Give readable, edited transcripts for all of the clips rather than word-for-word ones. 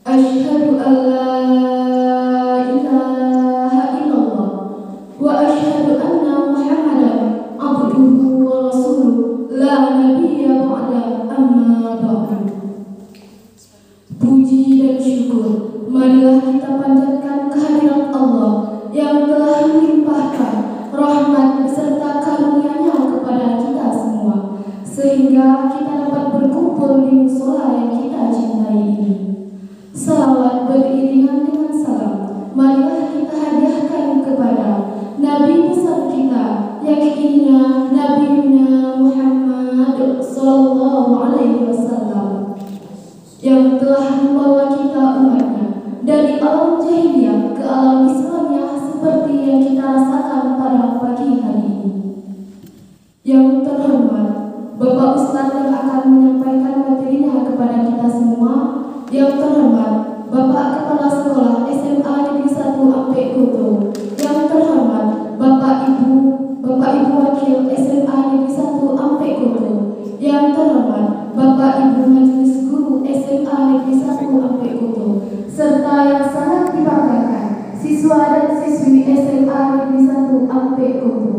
Asyhadu an la ilaha illallah wa asyhadu anna Muhammadan abduhu wa rasuluh la nabiyya ba'da amma ba'du. Puji dan syukur marilah kita panjatkan kehadirat Allah yang telah melimpahkan rahmat beserta karunia-Nya kepada kita semua, sehingga kita dapat berkumpul di mushola yang kita cintai ini. Salawat beriringan dengan salam marilah kita hadiahkan kepada Nabi besar kita yang inna Nabiyuna Muhammad sallallahu alaihi wasallam, yang telah membawa kita umatnya dari alam jahiliyah ke alam Islamiyah seperti yang kita rasakan pada pagi hari ini. Yang terhormat Bapak Ustadz yang akan menyampaikan materinya kepada kita semua. Yang terhormat Bapak Kepala Sekolah SMA Negeri 1 Ampek Kuto. Yang terhormat Bapak Ibu Wakil SMA Negeri 1 Ampek Kuto. Yang terhormat Bapak Ibu Majelis Guru SMA Negeri 1 Ampek Kuto, serta yang sangat dibanggakan siswa dan siswi SMA Negeri 1 Ampek Kuto.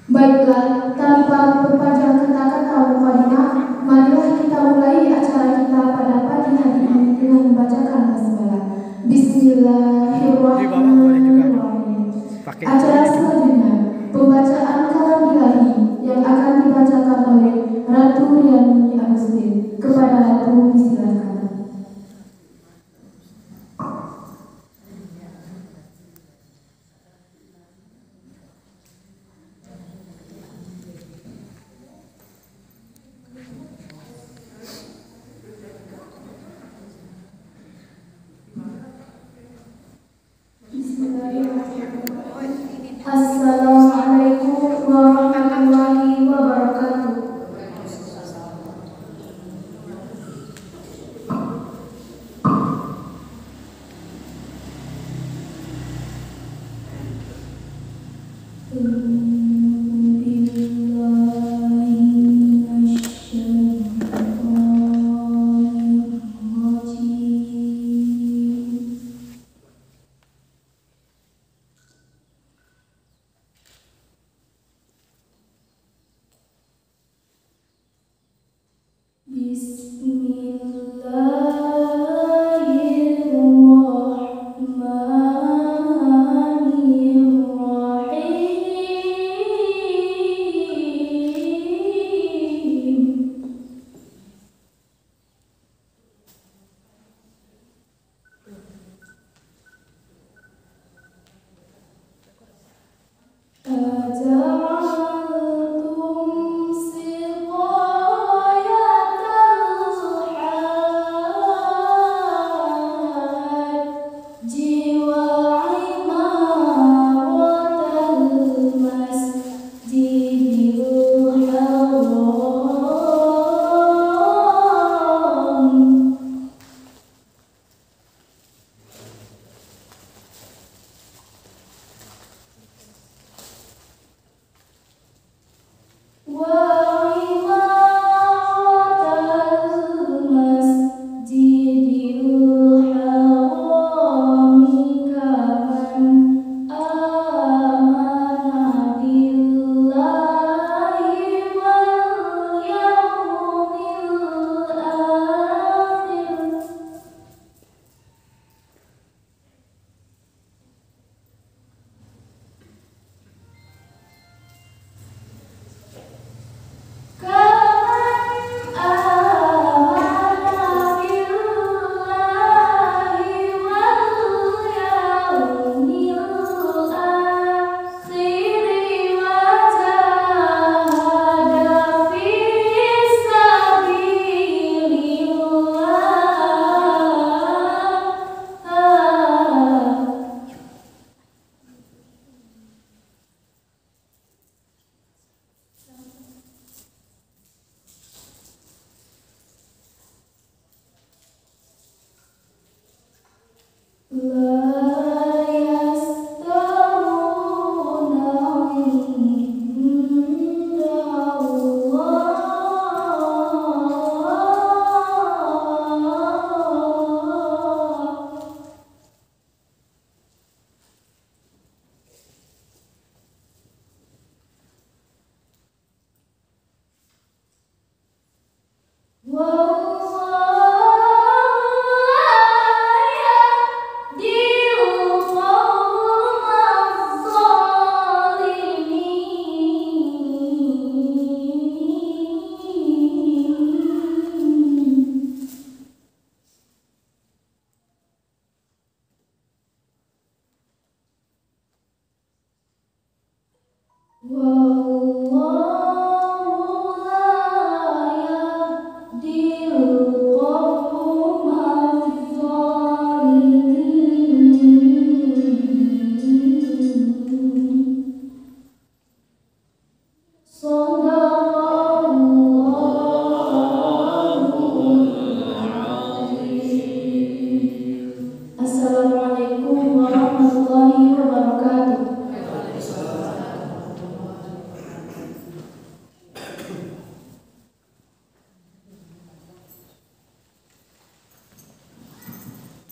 Baiklah, tanpa berpanjang kata-kata mukadimah, marilah kita mulai acara kita pada pagi hari ini dengan membacakan basmalah. Bismillahirrahmanirrahim. Acara selanjutnya pembacaan kalam ilahi yang akan dibacakan oleh Ratu Riani Agustin. Kepada Ratu disilakan. Assalamualaikum warahmatullahi wabarakatuh.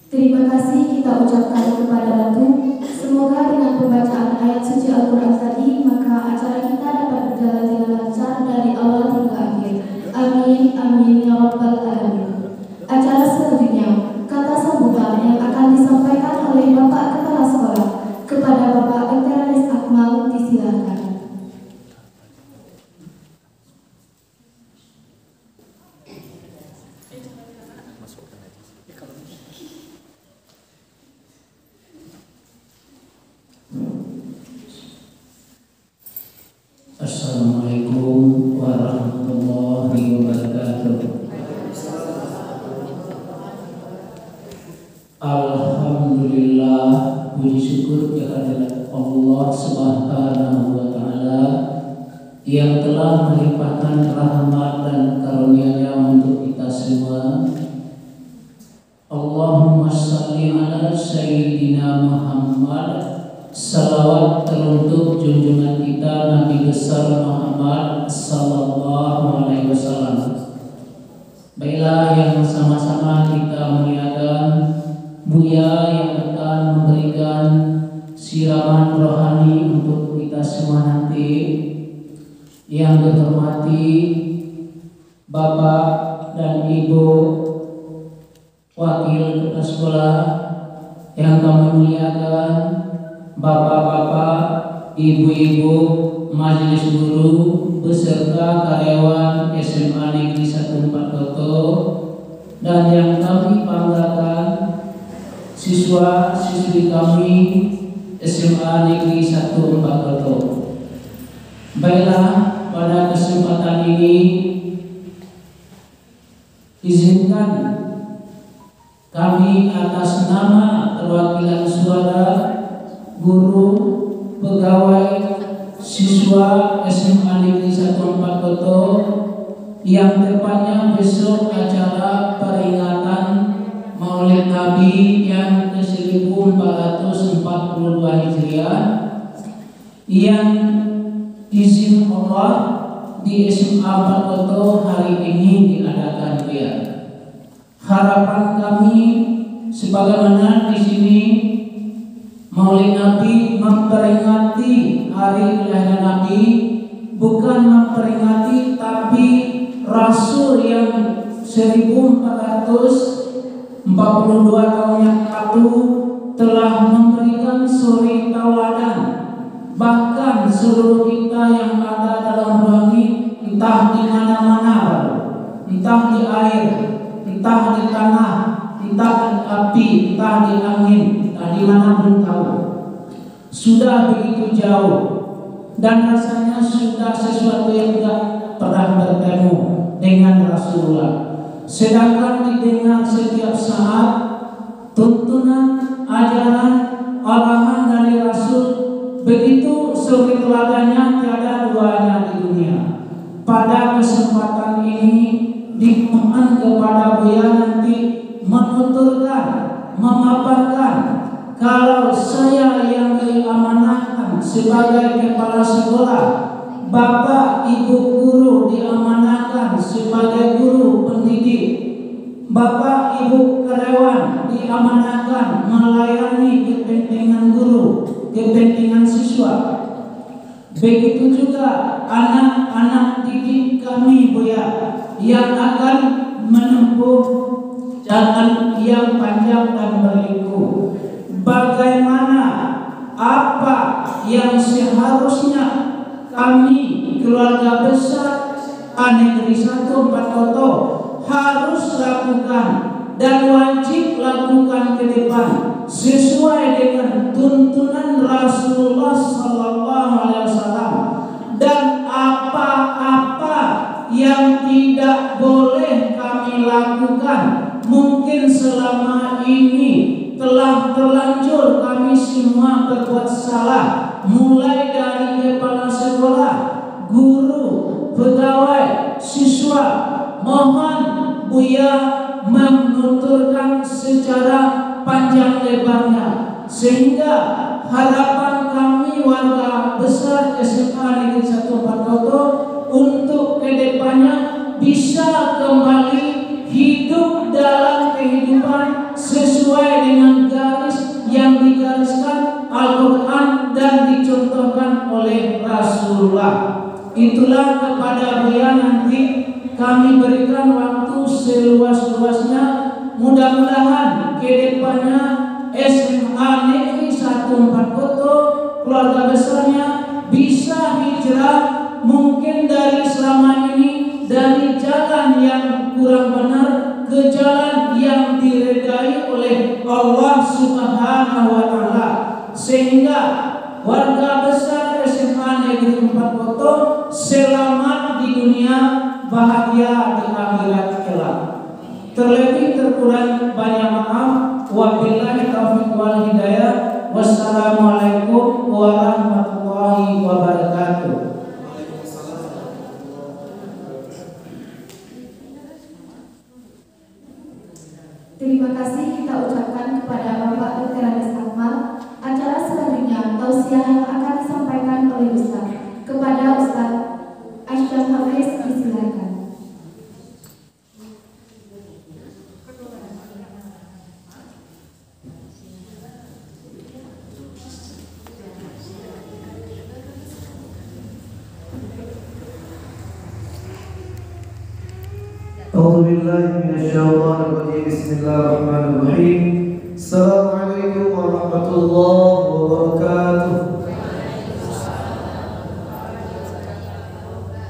Terima kasih kita ucapkan kepada Ratu. Semoga dengan pembacaan ayat suci Al-Quran tadi, maka acara kita dapat berjalan dengan lancar dari awal hingga akhir. Amin, amin, ya rabbal alamin. Acara selanjutnya, kata sambutan yang akan disampaikan oleh Bapak Kepala Sekolah. Kepada Bapak Dr. Akmal, disilakan. Assalamualaikum warahmatullahi wabarakatuh. Alhamdulillah, puji syukur kehadirat Allah Subhanahu wa taala yang telah melimpahkan rahmat dan karunia-Nya untuk kita semua. Allahumma shalli ala sayyidina Muhammad. Salawat teruntuk junjungan kita Nabi besar Muhammad sallallahu alaihi wasallam. Baiklah yang sama-sama kita muliakan Buya yang akan memberikan siraman rohani untuk kita semua nanti. Yang terhormati Bapak dan Ibu Wakil Kepala Sekolah yang kami muliakan, Bapak-bapak, ibu-ibu, majelis guru, beserta karyawan SMA Negeri 1 Koto, dan yang kami banggakan siswa-siswi kami SMA Negeri 1 Koto. Baiklah, pada kesempatan ini izinkan kami atas nama perwakilan suara guru, pegawai, siswa SMA Negeri 1 Koto yang tepatnya besok acara peringatan Maulid Nabi yang ke-1442 Hijriah yang izin Allah di SMA Koto hari ini diadakan ya. Harapan kami sebagaimana di sini Maulid Nabi memperingati hari kelahiran Nabi, bukan memperingati tapi Rasul yang 1442 tahun yang lalu telah memberikan suri tauladan. Bahkan seluruh kita yang ada dalam rohani, entah di mana-mana, entah di air, entah di tanah, entah di api, entah di angin, entah di mana pun tahu, sudah begitu jauh dan rasanya sudah sesuatu yang tidak pernah bertemu dengan Rasulullah. Sedangkan didengar setiap saat tuntunan, ajaran, arahan dari Rasul, begitu suri teladannya tiada duanya di dunia. Pada kesempatan ini dimohon kepada Buya nanti menuturkan, memaparkan kalau saya yang diamanahkan sebagai kepala sekolah, Bapak Ibu guru diamanahkan sebagai guru pendidik, Bapak Ibu karyawan diamanahkan melayani kepentingan guru, kepentingan siswa. Begitu juga anak-anak didik kami Buya yang akan menempuh jalan yang panjang dan berliku. Bagaimana apa yang seharusnya kami keluarga besar Negeri 1 Koto harus lakukan dan wajib lakukan ke depan sesuai dengan tuntunan Rasulullah Sallallahu Alaihi Wasallam, dan apa-apa yang tidak boleh kami lakukan mungkin selama ini telah terlanjur kami semua berbuat salah, mulai dari kepala sekolah, guru, pegawai, siswa. Mohon Buya menuturkan secara panjang lebarnya sehingga harapan kami warga besar SMA Negeri 1 Koto untuk kedepannya bisa kembali hidup dalam kehidupan sesuai sesuai dengan garis yang digariskan Al-Quran dan dicontohkan oleh Rasulullah. Itulah kepada beliau nanti kami berikan waktu seluas-luasnya. Mudah-mudahan ke depannya SMA Negeri 1 Koto keluarga besarnya bisa hijrah, mungkin dari selama ini dari jalan yang kurang benar ke jalan yang diridai oleh Allah Subhanahu wa Ta'ala, sehingga warga besar SMA Negeri 4 Koto selamat di dunia, bahagia di akhirat kelak. Terlebih terkurang banyak maaf. Wabillahi taufiq wal hidayah. Wassalamualaikum warahmatullahi wabarakatuh. Terima kasih kita ucapkan kepada Bapak Dr. Andes Akmal. Acara selanjutnya tausiah yang akan disampaikan oleh Ustaz. Kepada Ustaz Ashraf Hafiz disilakan. A'udzubillahi minasyaitonir rajim. Bismillahirrahmanirrahim. Assalamualaikum warahmatullahi wabarakatuh.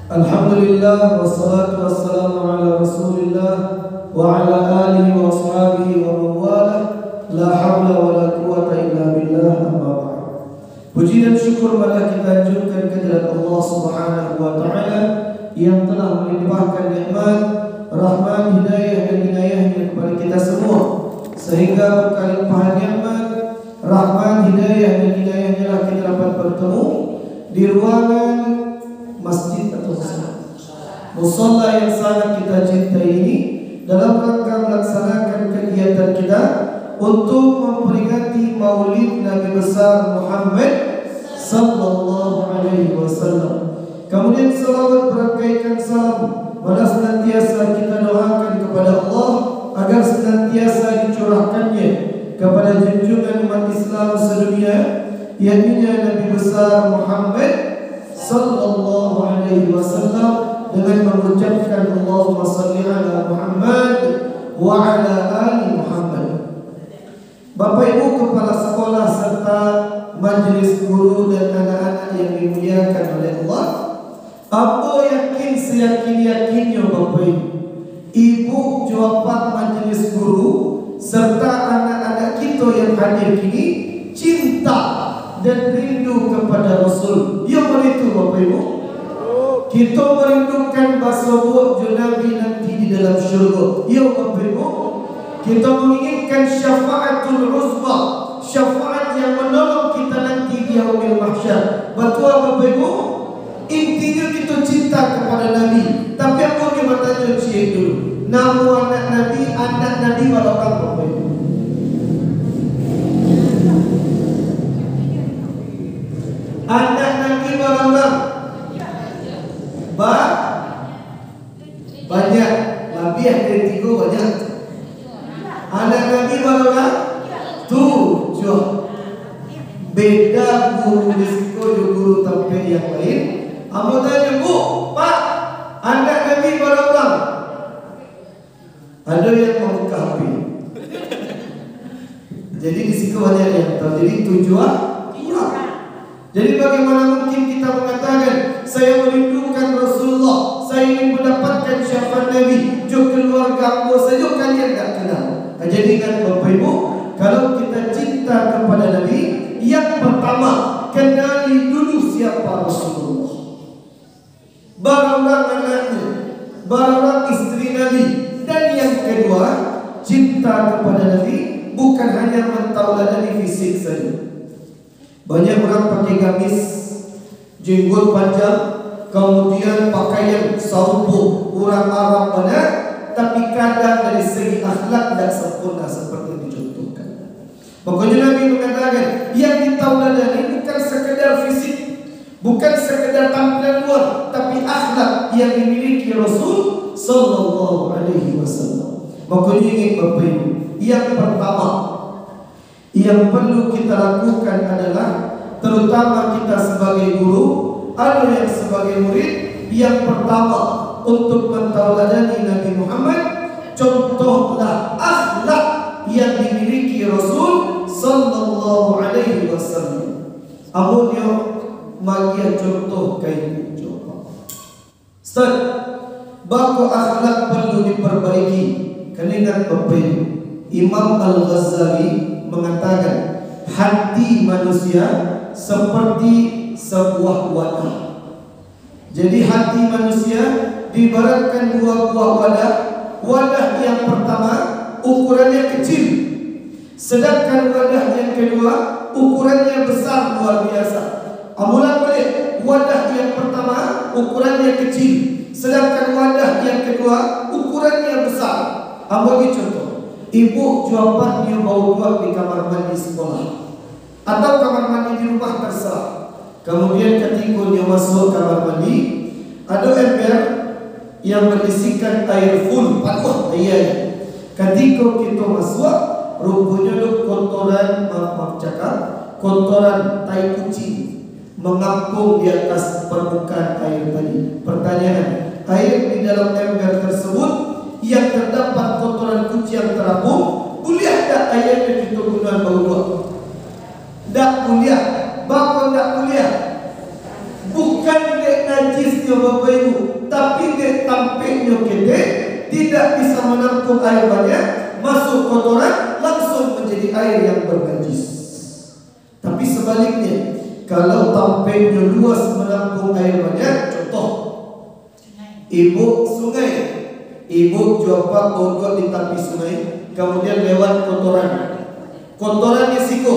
Alhamdulillah wassalatu wassalamu ala Rasulillah wa ala alihi wa ashabihi wa man wala. La haula wala quwwata illa billah. Amma ba'd. Puji dan syukur marilah kita anjurkan kehadirat Allah Subhanahu wa taala yang telah melimpahkan nikmat, rahmat, hidayah dan inayahnya kepada kita semua, sehingga berkalimpahan nikmat, rahmat, hidayah dan inayahnya lah kita dapat bertemu di ruangan masjid atau musalla yang sangat kita cintai ini, dalam rangka melaksanakan kegiatan kita untuk memperingati Maulid Nabi besar Muhammad sallallahu alaihi wasallam. Kemudian salawat berkaitan salam pada senantiasa kita doakan kepada Allah agar senantiasa dicurahkannya kepada junjungan umat Islam sedunia, yakni Nabi besar Muhammad sallallahu alaihi wasallam, dengan mengucapkan Allahumma salli ala Muhammad wa ala ali Muhammad. Bapak Ibu kepala sekolah serta majelis guru dan anak-anak yang dimuliakan oleh Allah, apa yakin seyakin-yakinnya Bapak Ibu, Ibu jawapan majelis guru serta anak-anak kita yang hadir kini cinta dan rindu kepada Rasul. Ya begitu Bapak Ibu. Kita merindukan basobok Nabi nanti di dalam syurga. Ya Bapak Ibu. Kita menginginkan syafaatul uzma, syafaat yang menolong kita nanti di yaumil mahsyar. Betul Bapak Ibu? Intinya kita cinta kepada Nabi. Tapi apa yang bertanya cik dulu? Nama anak Nabi barokah Bapak Ibu. Anak Nabi barokah. Banyak. Lebih dari 3 banyak. Anak Nabi barokah 7. Beda guru risiko dengan guru tampil yang lain. Amba tanya, Bu, Pak, anak Nabi barokah? Ada yang mau kahwin. Jadi di situ banyak yang tahu. Jadi tujuan kurang. Jadi bagaimana mungkin kita mengatakan saya merindukan Rasulullah, saya ingin mendapatkan syafaat Nabi, jo keluarga aku saja kalian tak kenal. Jadi kan Bapak Ibu, kalau kita cinta kepada Nabi, yang pertama kenali dulu siapa Rasulullah. Barulah anaknya, barulah istri Nabi. Dan yang kedua, cinta kepada Nabi bukan hanya mentauladani fisik saja. Banyak orang pakai gamis, jenggot panjang, kemudian pakaian saubu orang Arab benar, tapi kadang dari segi akhlak tidak sempurna seperti yang dicontohkan. Pokoknya Nabi mengatakan yang ditauladani bukan sekedar fisik, bukan sekedar tampilan luar, tapi akhlak yang dimiliki Rasul sallallahu alaihi wasallam. Makanya ingin Bapak Ibu, Yang pertama yang perlu kita lakukan adalah, terutama kita sebagai guru, ada yang sebagai murid, yang pertama untuk mentauladani Nabi Muhammad, contohlah akhlak yang dimiliki Rasul sallallahu alaihi wasallam. Amunyo magia contoh kain coba. Ustaz, bako akhlak perlu diperbaiki. Keningat Bapak Imam Al-Ghazali mengatakan, hati manusia seperti sebuah wadah. Jadi hati manusia diibaratkan dua buah wadah. Wadah yang pertama ukurannya kecil, sedangkan wadah yang kedua ukurannya besar luar biasa. Amulan balik, wadah yang pertama ukurannya kecil, sedangkan wadah yang kedua ukurannya besar. Ambil contoh, ibu jawapan dia bau buat di kamar mandi sekolah atau kamar mandi di rumah terserah. Kemudian ketika dia masuk kamar mandi, ada ember yang berisikan air full paduh air. Ketika kita masuk, rupanya ada kotoran, maaf cakap, kotoran tai kucing mengapung di atas permukaan air tadi. Pertanyaan, air di dalam ember tersebut yang terdapat kotoran kucing yang terapung, boleh tak airnya kita gunakan bau? Tak boleh. Bapa tak boleh. Bukan dek najisnya Bapak Ibu, tapi dek tampiknya kita tidak bisa menampung air banyak, masuk kotoran langsung menjadi air yang bernajis. Tapi sebaliknya, kalau tampiknya luas menampung air banyak, contoh ibu sungai, ibu juapak bau di tepi sungai, kemudian lewat kotoran, kotorannya siku,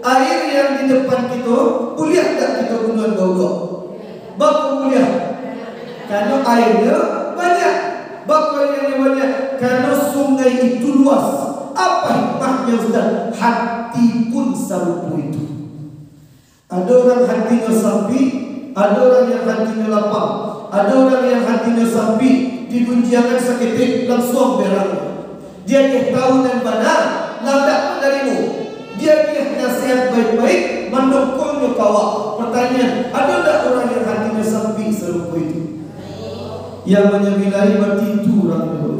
air yang di depan kita boleh tak kita gunakan bau? Bapa boleh, karena airnya banyak. Bapa airnya banyak karena sungai itu luas. Apa hikmahnya Ustaz? Hati pun sarupu itu. Ada orang hatinya sampi, ada orang yang hatinya lapang, ada orang yang hatinya sampi, digunjiakan seketik langsung berang. Dia tahu dan benar, landak menerimu. Dia nasihat baik-baik, mendukungnya kawak. Pertanyaan, ada tak orang yang hatinya sampi serupa itu? Yang menyebilahi berarti itu orang itu.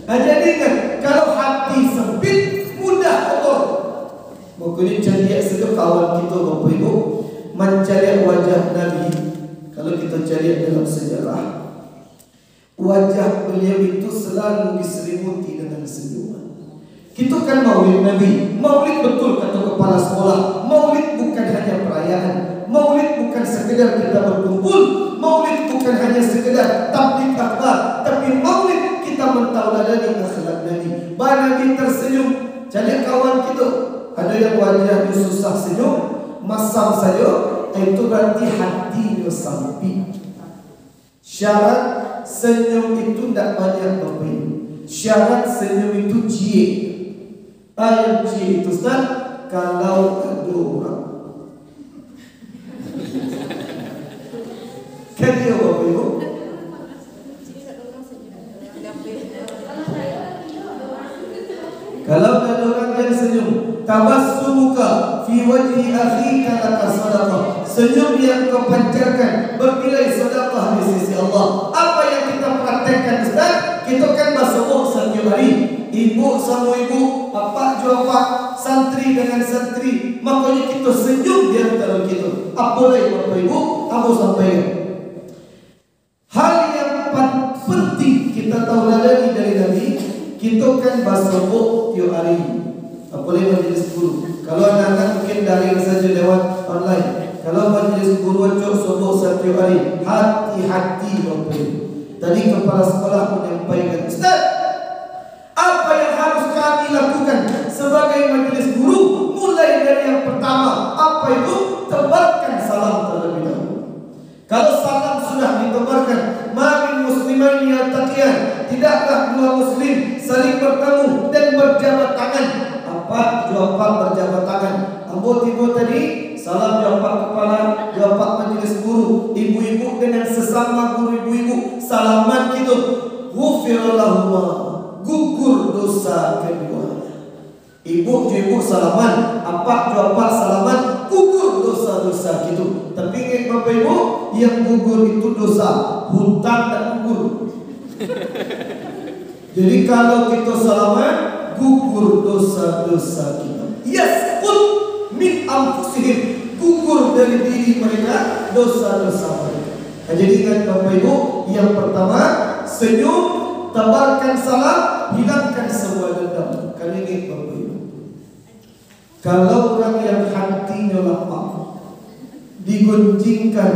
Jadi kan, kalau hati sempit, mudah kotor. Makanya cari sedek kawan kita Bapak Ibu, mencari wajah Nabi. Kalau kita cari dalam sejarah, wajah beliau itu selalu diselimuti dengan senyuman. Kita kan maulid Nabi. Maulid betul kata kepala sekolah. Maulid bukan hanya perayaan. Maulid bukan sekedar kita berkumpul. Maulid bukan hanya sekedar tabligh akbar, tapi maulid kita mentauladani akhlak Nabi. Nabi tersenyum. Jadi kawan kita, ada yang wajahnya susah senyum, masam saja, itu berarti hatinya sampi. Syarat senyum itu tidak banyak Bapak Ibu. Syarat senyum itu cie. Ayat cie itu Ustaz, kalau ada orang kan dia Bapak Ibu, kalau ada orang yang senyum, tabassumuka fi wajhi akhika laka sadaqah, senyum yang kau pancarkan bernilai sedekah di sisi Allah. Apa yang kita praktekkan Ustaz? Kita kan masuk setiap hari, ibu sama ibu, bapak juga pak, santri dengan santri, makanya kita senyum di antara kita. Apa lagi Bapak Ibu? Aku sampaikan hal yang penting kita tahu dari Nabi. Kita kan basobok tiap hari, apalagi majlis guru. Kalau anak-anak mungkin daring saja lewat online. Kalau majlis guru acok sobok setiap hari, hati-hati Bapak Ibu. Tadi kepala sekolah menyampaikan, Ustaz, apa yang harus kami lakukan sebagai majlis guru? Mulai dari yang pertama, apa itu? Tebarkan salam terlebih dahulu. Kalau salam sudah ditebarkan, mamin muslimaini yaltaqiyan, tidaklah dua muslim saling bertemu dan berjabat tangan. Apa jawaban berjabat tangan? Ambo tiba tadi salam jawapan kepala, jawapan majelis guru, ibu-ibu dengan sesama guru ibu-ibu salaman gitu. Ghufirallahumma, gugur dosa dosa kedua. Ibu salaman, apak salaman, gugur dosa-dosa gitu. Tapi ingat Bapak Ibu, yang gugur itu dosa, hutang dan gugur. Jadi kalau kita salaman, gugur dosa-dosa kita. Yasqut min anfusihim, gugur dari diri mereka dosa-dosa mereka. Nah, jadi ingat Bapak Ibu, yang pertama senyum, tebarkan salam, hilangkan semua dendam. Kali ini Bapak Ibu, kalau orang yang hatinya lapang, digunjingkan,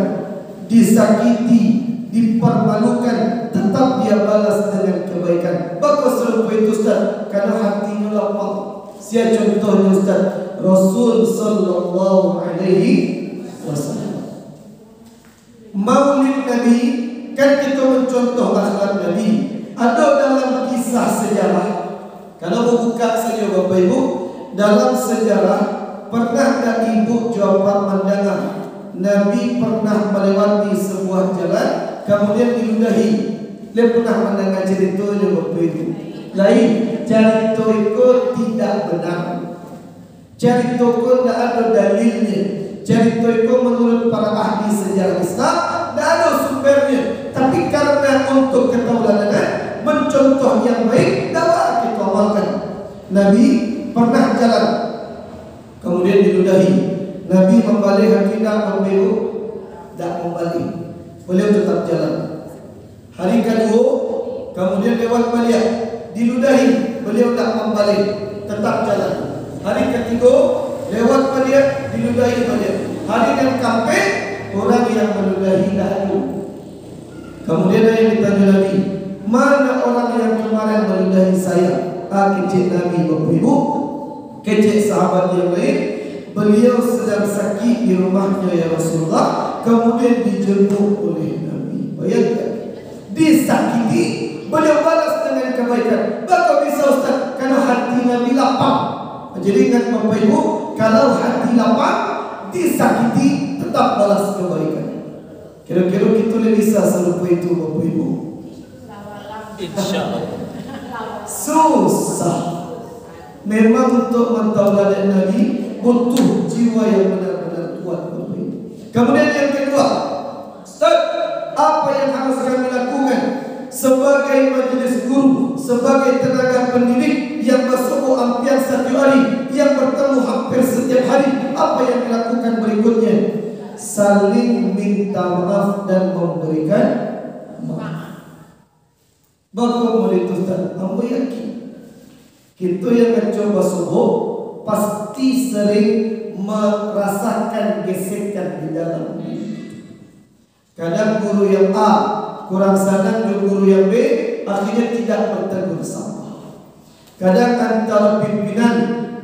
disakiti, dipermalukan, tetap dia balas dengan kebaikan. Bagus serupa itu Ustaz, karena hatinya lapang. Sia contohnya Ustaz, Rasul sallallahu alaihi wasallam. Maulid Nabi, kan kita mencontoh akhlak Nabi. Ada dalam kisah sejarah. Kalau mau buka saja Bapak Ibu, dalam sejarah pernah tak ibu jawab mendengar Nabi pernah melewati sebuah jalan, kemudian diludahi. Dia pernah mendengar ceritanya Bapak Ibu. Lain, cerita itu tidak benar. Cerita itu tidak ada dalilnya. Cerita itu menurut para ahli sejarah Islam tidak ada sumbernya. Tapi karena untuk ketauladan, mencontoh yang baik, dapat kita amalkan. Nabi pernah jalan, kemudian diludahi. Nabi membalik tidak membelu, tidak membalik. Beliau tetap jalan. Hari kedua, kemudian lewat balik, diludahi. Beliau tak membalik, tetap jalan. Hari ketiga, lewat balik, diludahi balik. Hari yang keempat, orang yang meludahi dah ada. Kemudian ada yang ditanya Nabi, mana orang yang kemarin meludahi saya? Kecil Nabi Bapak Ibu, kecil sahabat yang lain. Beliau sedang sakit di rumahnya ya Rasulullah, kemudian dijemput oleh Nabi. Bayangkan, disakiti, beliau balas dengan kebaikan. Bagaimana bisa Ustaz? Karena hati Nabi lapang. Jadi ingat Bapak Ibu, kalau hati lapang, disakiti, tetap balas kebaikan. Kira-kira kita bisa serupa itu Bapak Ibu? InsyaAllah. Susah. Memang untuk mentauladan Nabi butuh jiwa yang benar-benar kuat Bapak Ibu. Kemudian yang kedua, Ustaz, apa yang harus kami lakukan sebagai majelis guru, sebagai tenaga pendidik yang bersuku hampir setiap hari, yang bertemu hampir setiap hari? Apa yang dilakukan berikutnya? Saling minta maaf dan memberikan maaf. Bagaimana itu Ustaz? Kamu yakin kita yang mencoba subuh pasti sering merasakan gesekan di dalam. Kadang guru yang A kurang sadar dengan guru yang B, akhirnya tidak bertegur sama. Kadang antara pimpinan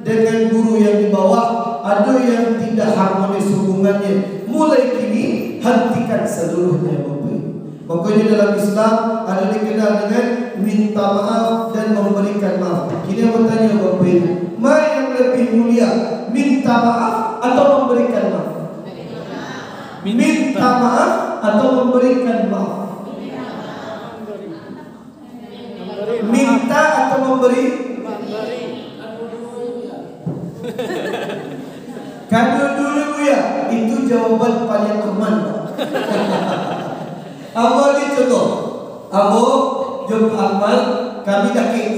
dengan guru yang di bawah ada yang tidak harmonis hubungannya. Mulai kini hentikan seluruhnya Bapak Ibu. Makanya dalam Islam ada dikenal dengan minta maaf dan memberikan maaf. Kini aku tanya Bapak Ibu, mana yang lebih mulia, minta maaf atau memberikan maaf? Minta maaf atau memberikan maaf? Minta atau memberi? Kado dulu ya, itu jawaban paling aman. Awal ni contoh, Abo jom amal kami dakik,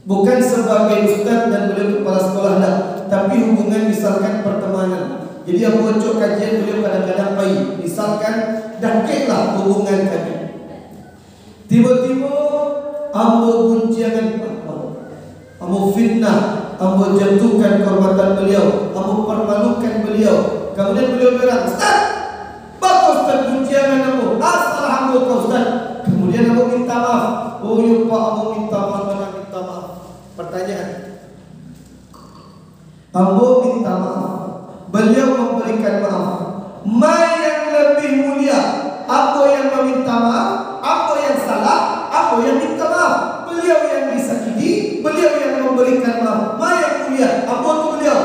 bukan sebagai ustaz dan beliau kepala sekolah dah, tapi hubungan misalkan pertemanan. Jadi Abo cok kajian beliau kadang-kadang pagi, misalkan dakiklah hubungan kami. Tiba-tiba Abo guncangan Abo fitnah, Abo jatuhkan kehormatan beliau, Abo permalukan beliau. Kemudian beliau bilang, Ustaz, bagus Ustaz guncangan Abo, salah Abo kau Ustaz. Kemudian Abo minta maaf. Oh ya Pak, Abo minta maaf, mana minta maaf. Pertanyaan, Abo minta maaf, beliau memberikan maaf. Mana yang lebih mulia? Abo yang meminta maaf, Abo yang salah, Abo yang minta maaf. Beliau yang disakiti, beliau yang memberikan maaf. Mana yang mulia? Abo atau beliau?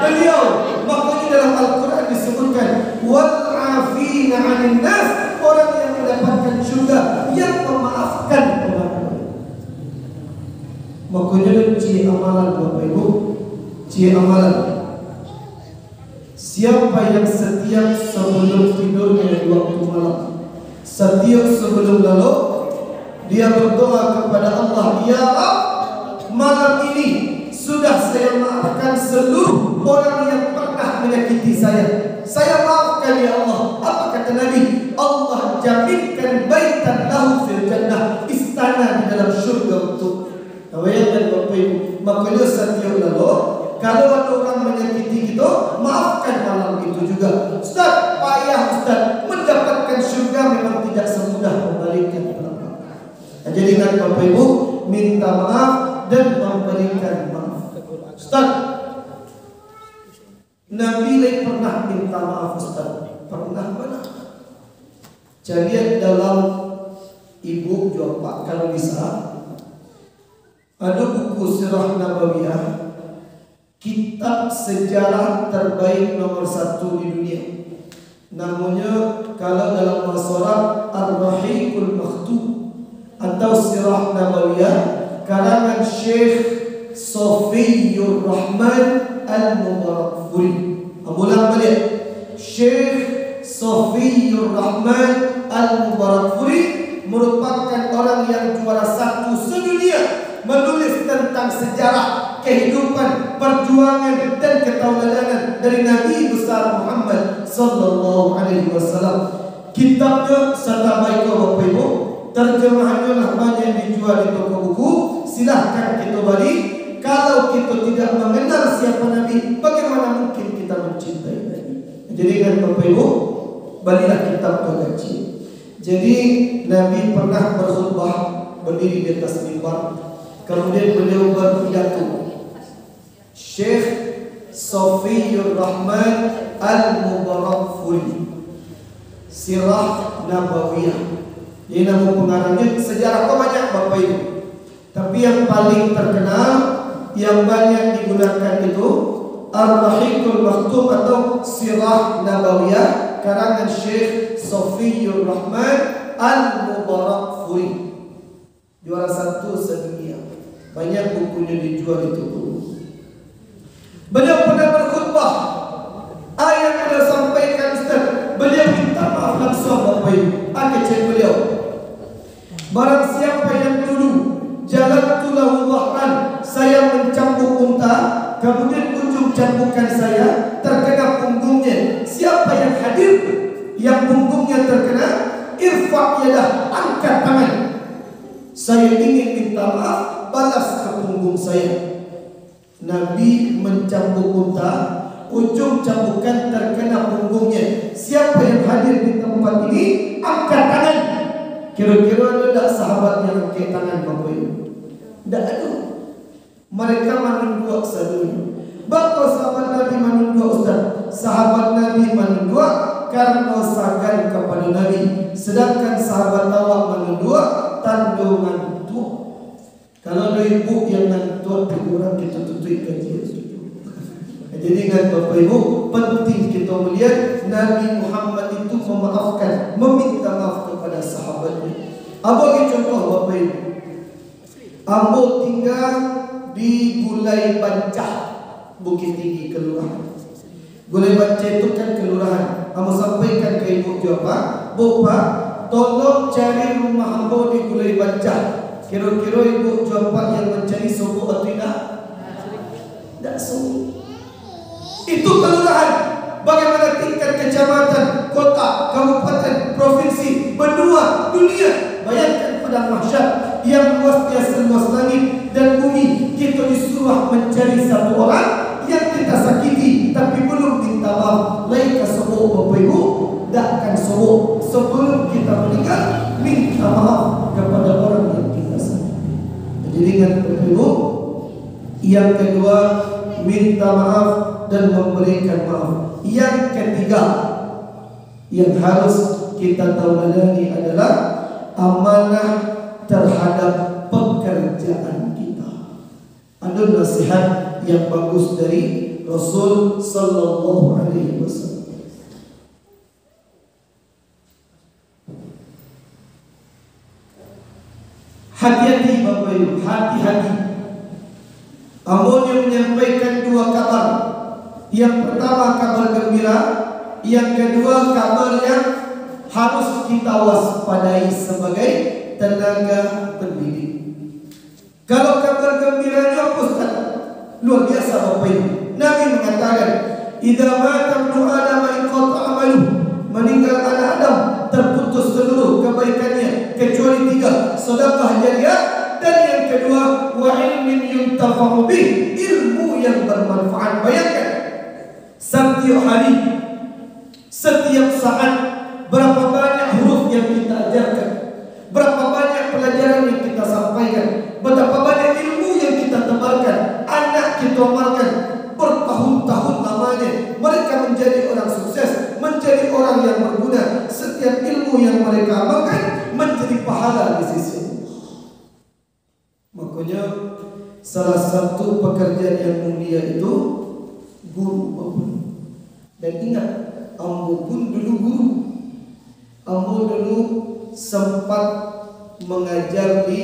Beliau. Makanya dalam Al-Quran disebutkan wal afina 'anil nas, orang yang mendapatkan syurga yang memaafkan orang lain. Makanya cie amalan Bapak Ibu, cie amalan. Siapa yang setiap sebelum tidurnya di waktu malam, setiap sebelum lalu, dia berdoa kepada Allah, Ya Allah, malam ini sudah saya maafkan seluruh orang yang pernah menyakiti saya. Saya maafkan ya Allah. Apa kata Nabi? Allah jaminkan baitan lahu fil jannah, istana di dalam syurga untuk. Bayangkan Bapak Ibu, makanya setiap lalu kalau ada orang menyakiti kita, maafkan malam itu juga. Ustaz, payah Ustaz, mendapatkan syurga memang tidak semudah membalikkan telapak. Jadi ingat Bapak Ibu, minta maaf dan memberikan maaf. Ustaz, Nabi pernah minta maaf Ustaz. Pernah mana? Jadi dalam ibu jawab Pak, kalau bisa ada buku Sirah Nabawiyah, kitab sejarah terbaik nomor 1 di dunia. Namanya kalau dalam bahasa Arab Ar-Rahiqul Makhtub atau Sirah Nabawiyah karangan Syekh Safiyur Rahman Al-Mubarakfuri. Ulang balik. Syekh Safiyur Rahman Al-Mubarakfuri merupakan orang yang juara 1 sedunia menulis tentang sejarah kehidupan, perjuangan dan ketauladan dari Nabi besar Muhammad sallallahu alaihi wasallam. Kitabnya serta baik Bapak Ibu, terjemahannya lah banyak yang dijual di toko buku. Silahkan kita beli. Kalau kita tidak mengenal siapa Nabi, bagaimana mungkin kita mencintai Nabi? Jadi kan Bapak Ibu, belilah kitab terkecil. Jadi Nabi pernah berkhutbah berdiri di atas mimbar. Kemudian beliau berpidato. Syekh Safiyur Rahman Al-Mubarakfuri, Sirah Nabawiyah. Ini nama pengarangnya. Sejarah banyak Bapak Ibu, tapi yang paling terkenal, yang banyak digunakan itu Ar-Rahiqul Makhtub atau Sirah Nabawiyah karangan Syekh Safiyur Rahman Al-Mubarakfuri, juara 1 sedunia. Banyak bukunya dijual itu. Beliau pernah berkhutbah. Ayat beliau sampaikan Ustaz, beliau minta maaf langsung Bapak Ibu. Kecil beliau, barang siapa yang dulu jalan tulahu wahran, saya mencambuk unta, kemudian ujung cambukan saya terkena punggungnya. Siapa yang hadir yang punggungnya terkena, irfa' yadah, angkat tangan. Saya ingin minta maaf, balas ke punggung saya. Nabi mencambuk unta, ujung cambukan terkena punggungnya. Siapa yang hadir di tempat ini, angkat tangan. Kira-kira ada tak sahabat yang angkat tangan Bapak Ibu? Tak ada. Mereka menunduk sadunya. Bapa sahabat Nabi menunduk Ustaz. Sahabat Nabi menunduk karena sagan kepada Nabi. Sedangkan sahabat awak menunduk tandungan tu. Kalau ada ibu yang nantuan orang kita tutup kajian. Jadi ingat Bapak Ibu, penting kita melihat Nabi Muhammad itu memaafkan, meminta maaf kepada sahabatnya. Apa contoh Bapak Ibu? Ambo tinggal di Gulai Bancah, Bukit Tinggi, kelurahan. Gulai Bancah itu kan kelurahan. Ambo sampaikan ke ibu jawab, Bu Pak, tolong cari rumah ambo di Gulai Bancah. Kira-kira ibu jawab yang mencari subuh atau tidak? Tidak subuh. Itu kelurahan. Bagaimana tingkat kecamatan, kota, kabupaten, provinsi, benua, dunia. Bayangkan padang mahsyar yang luasnya seluas langit dan bumi. Kita disuruh mencari satu orang yang kita sakiti tapi belum minta maaf. Lain kesubuh Bapak Ibu, takkan subuh sebelum kita meninggal minta maaf kepada orang yang kita sakiti. Jadi ingat Bapak Ibu, yang kedua minta maaf dan memberikan maaf. Yang ketiga yang harus kita tahu adalah amanah terhadap pekerjaan kita. Ada nasihat yang bagus dari Rasul sallallahu alaihi wasallam. Hati-hati Bapak Ibu, hati-hati. Amun yang menyampaikan dua kabar. Yang pertama kabar gembira, yang kedua kabar yang harus kita waspadai sebagai tenaga pendidik. Kalau kabar gembiranya apa Ustaz? Luar biasa Bapak Ibu. Nabi mengatakan, "Idza mata ibnu Adam inqata 'amaluhu." Meninggal anak Adam, terputus seluruh kebaikannya kecuali 3, sedekah jariyah, dan yang kedua wa ilmin yuntafa'u bih, ilmu yang bermanfaat. Bayangkan, setiap hari, setiap saat, berapa banyak huruf yang kita ajarkan, berapa banyak pelajaran yang kita sampaikan, betapa banyak ilmu yang kita tebarkan, anak kita amalkan bertahun-tahun lamanya. Mereka menjadi orang sukses, menjadi orang yang berguna. Setiap ilmu yang mereka amalkan menjadi pahala di sisi Allah. Makanya salah satu pekerjaan yang mulia itu guru Bapak. Dan ingat, ambo pun dulu guru. Ambo dulu sempat mengajar di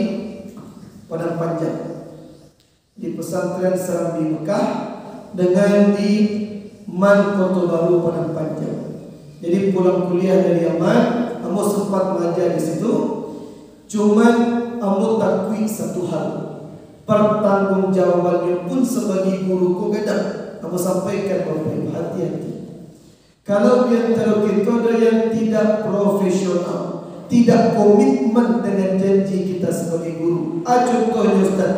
Padang Panjang, di pesantren Serambi Mekah, dengan di Man Kota Baru Padang Panjang. Jadi pulang kuliah dari Yaman, ambo sempat mengajar di situ. Cuman ambo takui satu hal, pertanggungjawabannya pun sebagai guru ku gedang. Ambo sampaikan Bapak Ibu, hati-hati. Kalau di antara kita ada yang tidak profesional, tidak komitmen dengan janji kita sebagai guru. Contohnya Ustaz,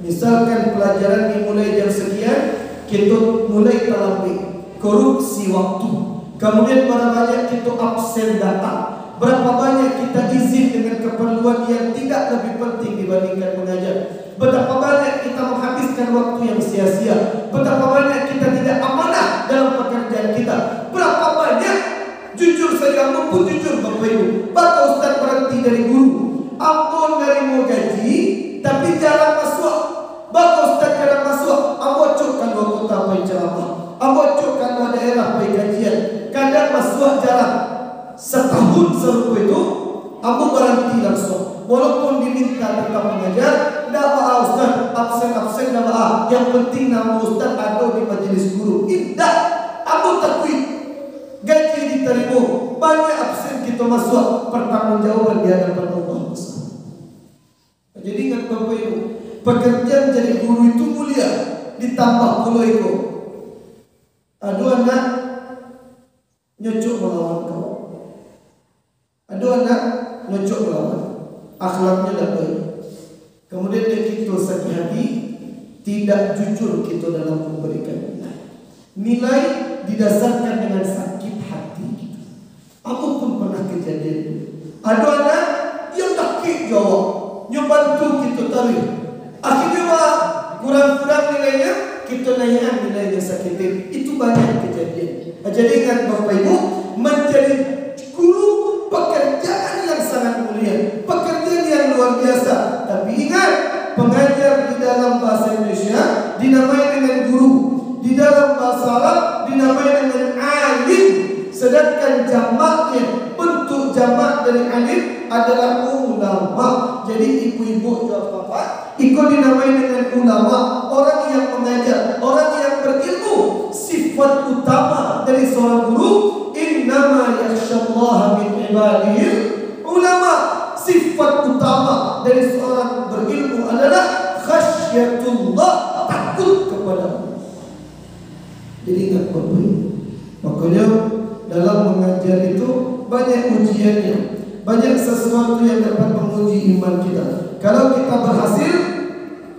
misalkan pelajaran dimulai jam sekian, kita mulai terlambat, korupsi waktu, kemudian berapa banyak kita absen datang, berapa banyak kita izin dengan keperluan yang tidak lebih penting dibandingkan mengajar, betapa banyak kita menghabiskan waktu yang sia-sia, betapa banyak kita tidak amanah dalam pekerjaan kita, berapa banyak. Jujur saja, aku pun jujur Bapak Ibu, bakal Ustaz berhenti dari guru, aku dari mau gaji tapi jarang masuk. Bakal Ustaz jarang masuk, aku cok kalau kota apa ceramah, aku cok kalau daerah apa kajian, kadang masuk jarang. Setahun serupa itu aku berhenti langsung, walaupun diminta tetap mengajar. Tidak apa Ustaz, absen-absen tidak apa, yang penting nama Ustaz ada di majelis guru. Tidak, aku takui gaji diterima, banyak absen kita masuk, pertanggungjawaban di hadapan Allah. Jadi ingat Bapak Ibu, pekerjaan jadi guru itu mulia, ditambah pula itu. Aduh anak nyocok melawan kau, aduh anak nyocok melawan, akhlaknya tidak baik. Kemudian dia kita sakit hati, tidak jujur kita dalam memberikan nilai didasarkan dengan sakit hati kita. Aku pun pernah kejadian. Ada anak yang tak jawab, nyobantu kita tarik. Akhirnya kurang-kurang nilainya, kita naikkan nilainya sakit. Itu banyak kejadian. Jadi ingat Bapak Ibu, menjadi guru pekerjaan yang sangat mulia, pekerjaan yang luar biasa. Tapi ingat, pengajar di dalam bahasa Indonesia dinamai dengan guru, di dalam bahasa Arab dinamai dengan alim, sedangkan jamaknya, bentuk jamak dari alim adalah ulama. Jadi ibu-ibu dan bapak ikut dinamai dengan ulama, orang yang mengajar, orang yang berilmu. Sifat utama dari seorang guru, innama yakhsyallaha min ibadihi ulama. Sifat utama dari seorang berilmu adalah khasyatullah, takut kepada Allah. Jadi ingat Bapak Ibu, makanya dalam mengajar itu banyak ujiannya, banyak sesuatu yang dapat menguji iman kita. Kalau kita berhasil,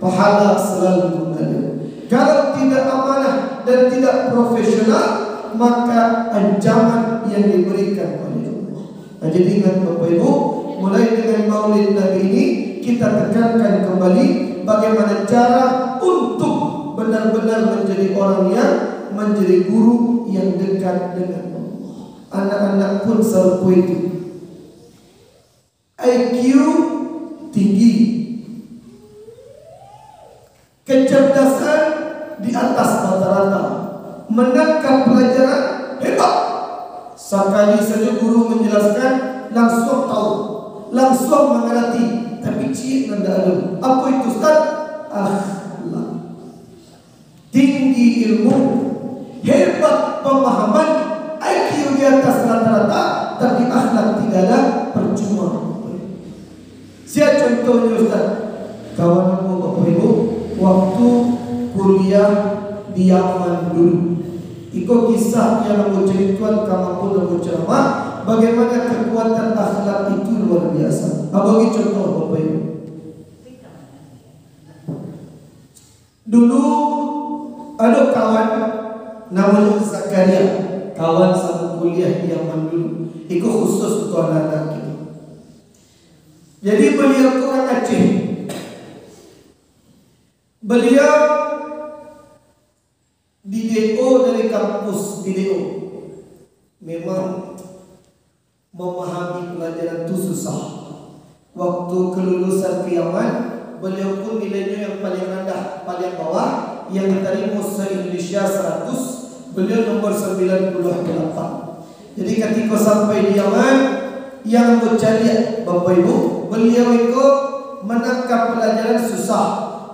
pahala selalu mengalir. Kalau tidak amanah dan tidak profesional, maka ancaman yang diberikan oleh Allah. Nah, jadi ingat Bapak Ibu, mulai dengan Maulid Nabi ini kita tekankan kembali bagaimana cara untuk benar-benar menjadi orang yang menjadi guru yang dekat dengan Allah. Anak-anak pun serupa itu. IQ tinggi, kecerdasan di atas rata-rata, menangkap pelajaran hebat. Sekali saja guru menjelaskan, langsung tahu, langsung mengerti. Tapi cik nanda ada. Apa itu Ustaz? Akhlak. tinggi ilmu, hebat pemahaman, IQ di atas rata-rata, tapi akhlak tidak ada, percuma. Saya contohnya Ustaz, kawan aku Bapak Ibu, waktu kuliah di Yaman dulu, itu kisah yang aku ceritakan kamu pun aku ceramah, bagaimana kekuatan akhlak itu luar biasa. Bagi contoh Bapak Ibu, dulu ada kawan namanya Zakaria, kawan sama kuliah di Yaman dulu. Itu khusus untuk anak-anak kita. Jadi beliau orang Aceh. Beliau di DO dari kampus di DO. Memang memahami pelajaran itu susah. Waktu kelulusan ke Yaman, beliau pun nilainya yang paling rendah, paling bawah, yang diterima se-Indonesia 100, beliau nomor 98. Jadi ketika sampai di Yaman, yang berjaya Bapak Ibu, beliau itu menangkap pelajaran susah,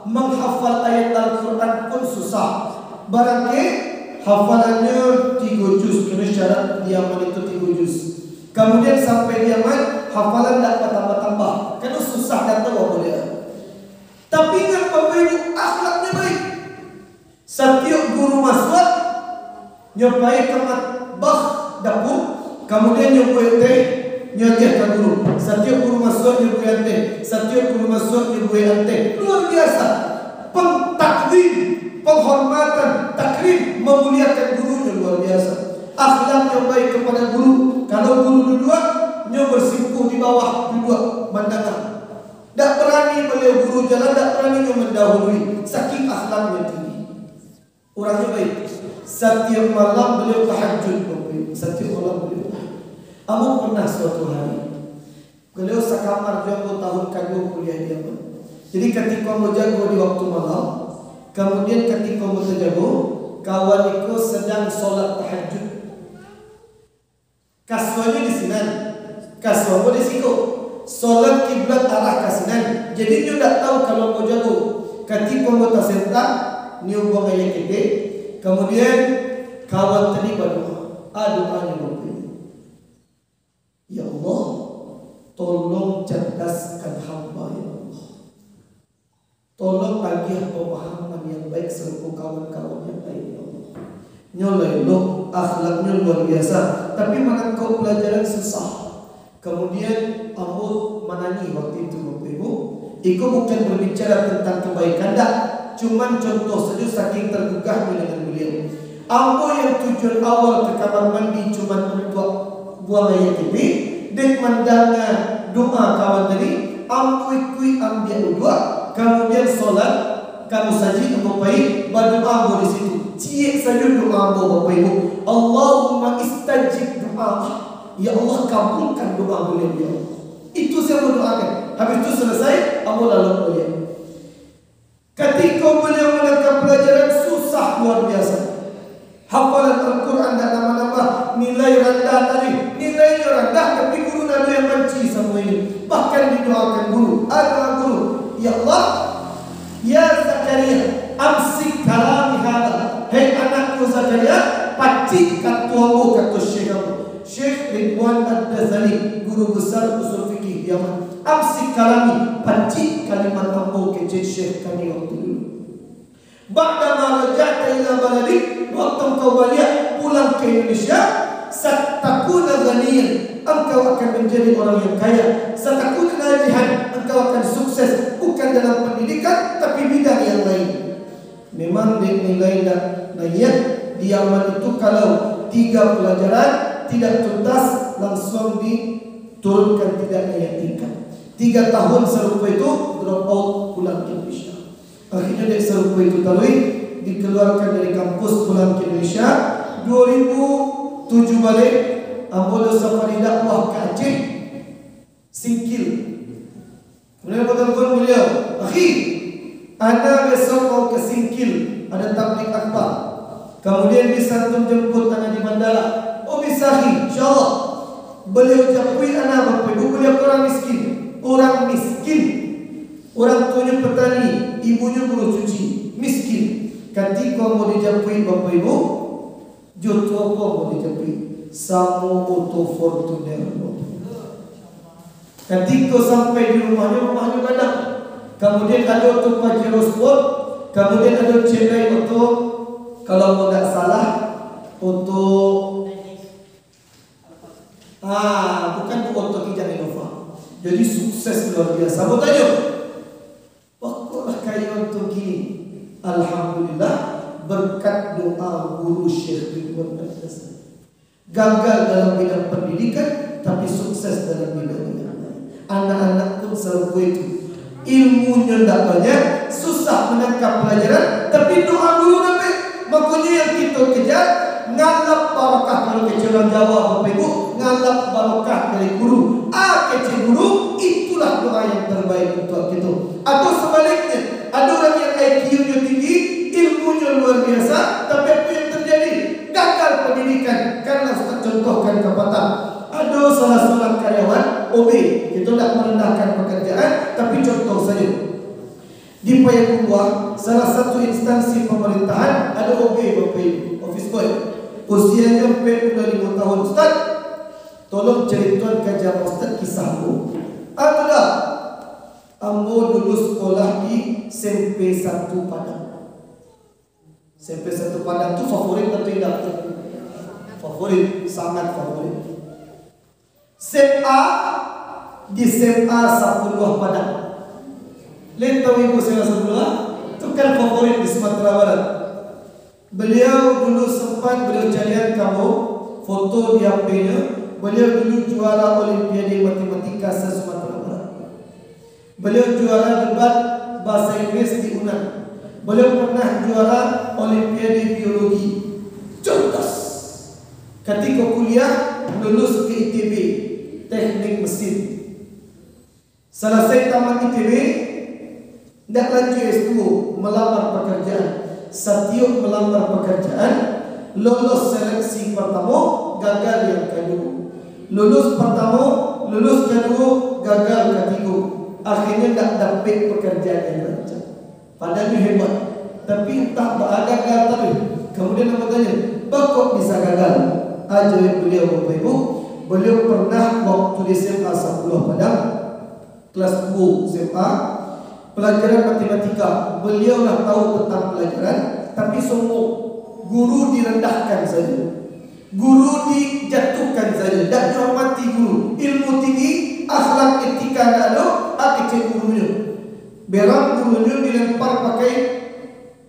menghafal ayat Al-Quran pun susah. Barangkali hafalannya 3 juz, kena syarat di Yaman itu 3 juz. Kemudian sampai di Yaman, hafalan tak tambah-tambah, karena susah dan tahu boleh. Tapi ingat Bapak Ibu, akhlaknya baik. Setiap guru masuk, nyobai ke matbah dapur, kemudian nyobai teh, nyobai guru. Setiap guru masuk nyobai teh, setiap guru masuk nyobai teh. Luar biasa. Pentakdim, penghormatan, takrim, memuliakan gurunya luar biasa. Akhlak yang baik kepada guru. Kalau guru dua, nyo bersimpuh di bawah dua pandangan. Tak berani beliau guru jalan, tak berani nyo mendahului. Saking akhlaknya tinggi. Orangnya baik. Setiap malam beliau tahajud. Setiap malam beliau tahajud. Amu pernah suatu hari, beliau sekamar 20 tahun kagum kuliah dia. Jadi ketika mau jago di waktu malam, kemudian ketika mau terjago, kawan itu sedang solat tahajud. Kaswanya di sini, kaswamu di situ. Solat kiblat arah ke sini. Jadi dia tak tahu kalau mau jago. Ketika mau tersentak, dia buang ayat kita. Kemudian kawan tadi berdoa. Doanya begini. Ya Allah, tolong cerdaskan hamba ya Allah. Tolong bagi pemahaman yang baik serta kawan-kawan yang baik ya Allah. Nyolai lo akhlaknya luar biasa, tapi mana kau pelajaran susah. Kemudian Abu menangi waktu itu Bapak Ibu, itu bukan berbicara tentang kebaikan dah, cuman contoh saja saking tergugahnya dengan beliau. Abu yang tujuan awal ke kamar mandi cuman untuk buang air TV, dan mandangnya doa kawan tadi, Abu ikut ambil doa, kemudian solat, kamu saji Abu baik, berdoa Abu di situ. Cik saja doa Abu Bapak Ibu, Allahumma istajib doa. Ya Allah kabulkan doa beliau ya Allah. Itu saya berdoakan. Habis itu selesai, Abu lalu beliau. Ketika beliau menangkap pelajaran susah luar biasa. Hafalan Al-Quran dan nama-nama, nilai rendah tadi, nilainya rendah, tapi guru ada yang benci semua ini. Bahkan didoakan guru, ada guru, ya Allah, ya Zakaria, amsik kalami hada. Hei anakku Zakaria, pacik katuamu kata Syekh Ridwan Ad-Dazali, guru besar usul fikih Yaman. Amsik kalami, pacik kalimat ambo kecil Syekh kami waktu dulu. Ba'dama raja'ta ila baladik, waktu kau balik pulang ke Indonesia, satakuna ghaniyan, engkau akan menjadi orang yang kaya. Satakuna najihan, engkau akan sukses, bukan dalam pendidikan tapi bidang yang lain. Memang nilai dan nayat di Yaman itu kalau 3 pelajaran tidak tuntas langsung diturunkan, tidak naik tingkat. 3 tahun serupa itu drop out pulang ke Indonesia. Akhirnya dari serupa itu talui dikeluarkan dari kampus pulang ke Indonesia. 2007 balik ambil safari dakwah ke Aceh, Singkil. Kemudian telepon beliau, akhi, anda besok mau ke Singkil, ada tabligh akbar. Kemudian disantun jemput anda di bandara. Oh bisa, insyaAllah. Beliau jakui anak Bapak Ibu, beliau orang miskin. Orang miskin. Orang tuanya petani, ibunya guru cuci, miskin. ketika mau dijapui Bapak Ibu, jodoh apa mau dijapui? Samo auto Fortuner. Ketika sampai di rumahnya kadang, kemudian ada auto Pajero Sport, kemudian ada Chevy auto, kalau tidak salah auto bukan auto Kijang Innova. Jadi sukses luar biasa. Mau tanya, pokoklah kayak untuk gini. Alhamdulillah berkat doa guru Syekh Ridwan Al-Dasari. Gagal dalam bidang pendidikan, tapi sukses dalam bidang yang lain. Anak-anak pun selalu itu. Ilmunya tidak banyak, susah menangkap pelajaran, tapi doa guru Nabi. Makanya yang kita kejar, ngalap barokah. Kalau kecil Jawa Bapak Ibu, ngalap barokah dari guru. Kecil guru, itulah doa yang terbaik untuk kita. Atau sebaliknya, ada orang yang IQ-nya tinggi, ilmunya luar biasa, tapi apa yang terjadi? Gagal pendidikan. Karena saya contohkan kepada ada salah seorang karyawan OB, itu tidak merendahkan pekerjaan, tapi contoh saja. Di Payakumbuh, salah satu instansi pemerintahan ada OB Bapak Ibu, office boy. Usianya 45 tahun. Ustaz, tolong ceritakan ke Ustaz kisahmu. Adalah ambo dulu sekolah di SMP 1 Padang. SMP 1 Padang itu favorit atau tidak? Favorit, sangat favorit. SMA di SMA 10 Padang. Lihat tahu ibu saya 10 itu kan favorit di Sumatera Barat. Beliau dulu sempat jadian kamu foto di HP-nya. Beliau dulu juara Olimpiade Matematika se-Sumatera Barat. Beliau juara debat bahasa Inggris di UNAN. Beliau pernah juara Olimpiade Biologi. Cerdas. Ketika kuliah lulus ke ITB, Teknik Mesin. Selesai tamat ITB, tidak lanjut S2, melamar pekerjaan. Setiap melamar pekerjaan, lolos seleksi pertama, gagal yang kedua. Lulus pertama, lulus kedua, gagal ketiga. Akhirnya tidak dapat pekerjaan yang lancar. Padahal dia hebat, tapi tak gagal tadi. Kemudian apa tanya? Kok bisa gagal? Ajaib beliau Bapak Ibu. Beliau pernah waktu di SMA 10 Padang, kelas 2 SMA, pelajaran matematika. Beliau lah tahu tentang pelajaran, tapi semua guru direndahkan saja, guru dijatuhkan saja, tidak dihormati guru. Ilmu tinggi, akhlak etika tidak ada, kecil gurunya. Berang gurunya dilempar pakai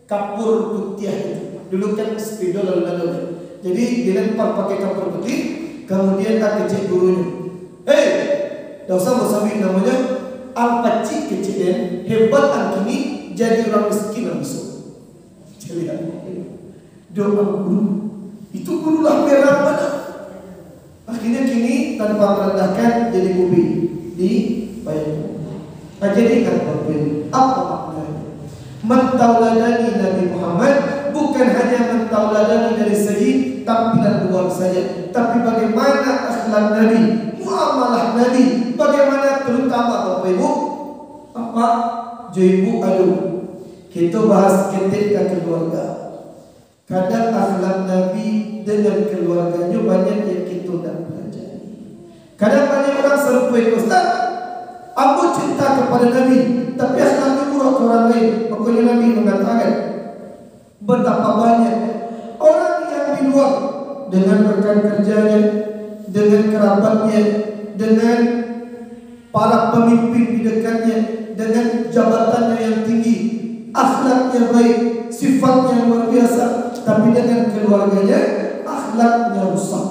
kapur putih itu. Dulu kan spidol lalu. Jadi dilempar pakai kapur putih, kemudian kecil gurunya. Tidak usah bersama namanya Al-Pacik kecilnya, hebat kini jadi orang miskin langsung. Lihat, doa guru itu guru lah merah mana. Akhirnya kini tanpa merendahkan jadi bubi di Payakumbuh. Jadi kan apa maknanya? Mentauladani Nabi Muhammad bukan hanya mentauladani dari segi tampilan luar saja, tapi bagaimana akhlak Nabi, muamalah Nabi, bagaimana terutama Bapak Ibu, apa ibu aduh, kita bahas ketika keluarga. Kadang akhlak Nabi dengan keluarganya banyak yang kita tidak pelajari. Kadang banyak orang serupa Ustaz, aku cinta kepada Nabi, tapi akhlaknya buruk ke orang lain. Makanya Nabi mengatakan betapa banyak orang yang di luar dengan rekan kerjanya, dengan kerabatnya, dengan para pemimpin di dekatnya, dengan jabatannya yang tinggi, akhlaknya baik, sifatnya luar biasa, tapi dengan keluarganya akhlaknya rusak.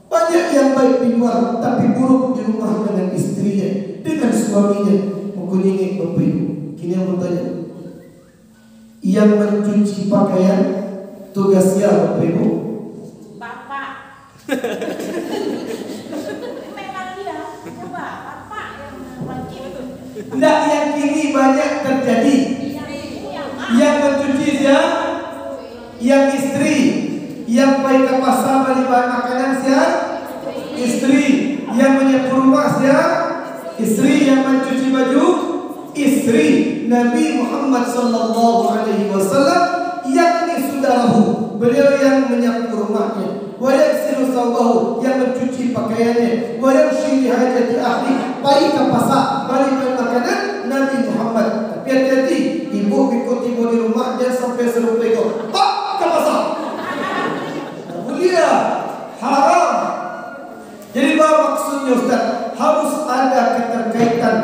Banyak yang baik di luar, tapi buruk di rumah dengan istrinya, dengan suaminya. Mengkuningi Bapak Ibu. Kini yang bertanya, yang mencuci pakaian tugasnya Bapak Ibu? Bapak. Memang dia, coba bapak yang wajib. Tidak, yang kini banyak terjadi. Yang mencuci siapa? Yang istri. Yang pergi ke pasar beli bahan makanan siapa? Istri. Yang menyapu rumah siapa? Istri. Yang mencuci baju? Istri. Nabi Muhammad sallallahu alaihi wasallam yang thawbahu, yang mencuci pakaiannya, wa yamshi li hajati ahli, pergi ke pasar belikan makanan Nabi Muhammad. Tapi hati-hati, ibu ikut ibu di rumah jangan sampai serupa ikut. Pak ke pasar. Mulia, haram. Jadi apa maksudnya Ustaz? Harus ada keterkaitan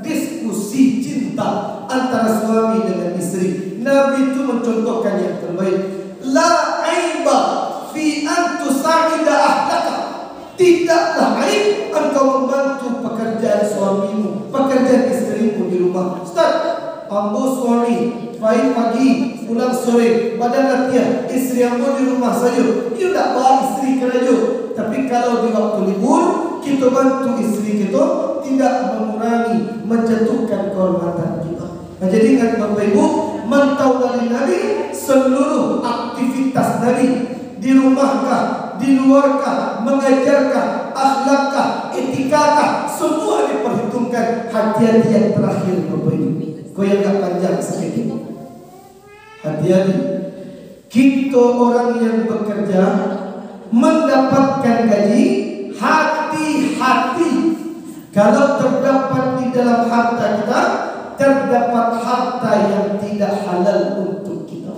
diskusi cinta antara suami dengan istri. Nabi itu mencontohkan yang terbaik. La aiba fi an tusa'ida ahlaka. Tidaklah aib engkau membantu pekerjaan suamimu, pekerjaan istrimu di rumah. Ustaz, ambo suami pagi pulang sore badan latihan, istri ambo di rumah saja. You tak bawa istri kerja. Tapi kalau di waktu libur kita bantu istri kita, tidak mengurangi, menjatuhkan kehormatan kita. Nah, jadi ingat Bapak Ibu, mantau dari Nabi seluruh aktivitas Nabi di rumahkah, di luarkah, mengajarkah, akhlakkah, etikakah, semua diperhitungkan. Hati-hati yang terakhir Bapak Ibu, kau yang tak panjang sedikit. Hati-hati, kita orang yang bekerja mendapatkan gaji, hati-hati kalau terdapat di dalam harta kita terdapat harta yang tidak halal untuk kita.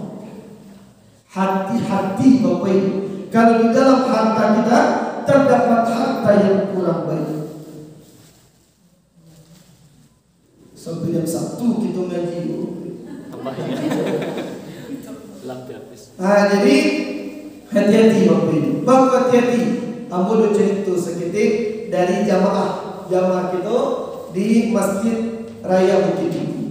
Hati-hati Bapak Ibu, kalau di dalam harta kita terdapat harta yang kurang baik. Sampai jam 1 kita ngaji. Jadi hati-hati Bapak Ibu. Bapak hati-hati. Ambo do cerita seketik dari jamaah kita di Masjid Raya Bukit Tinggi.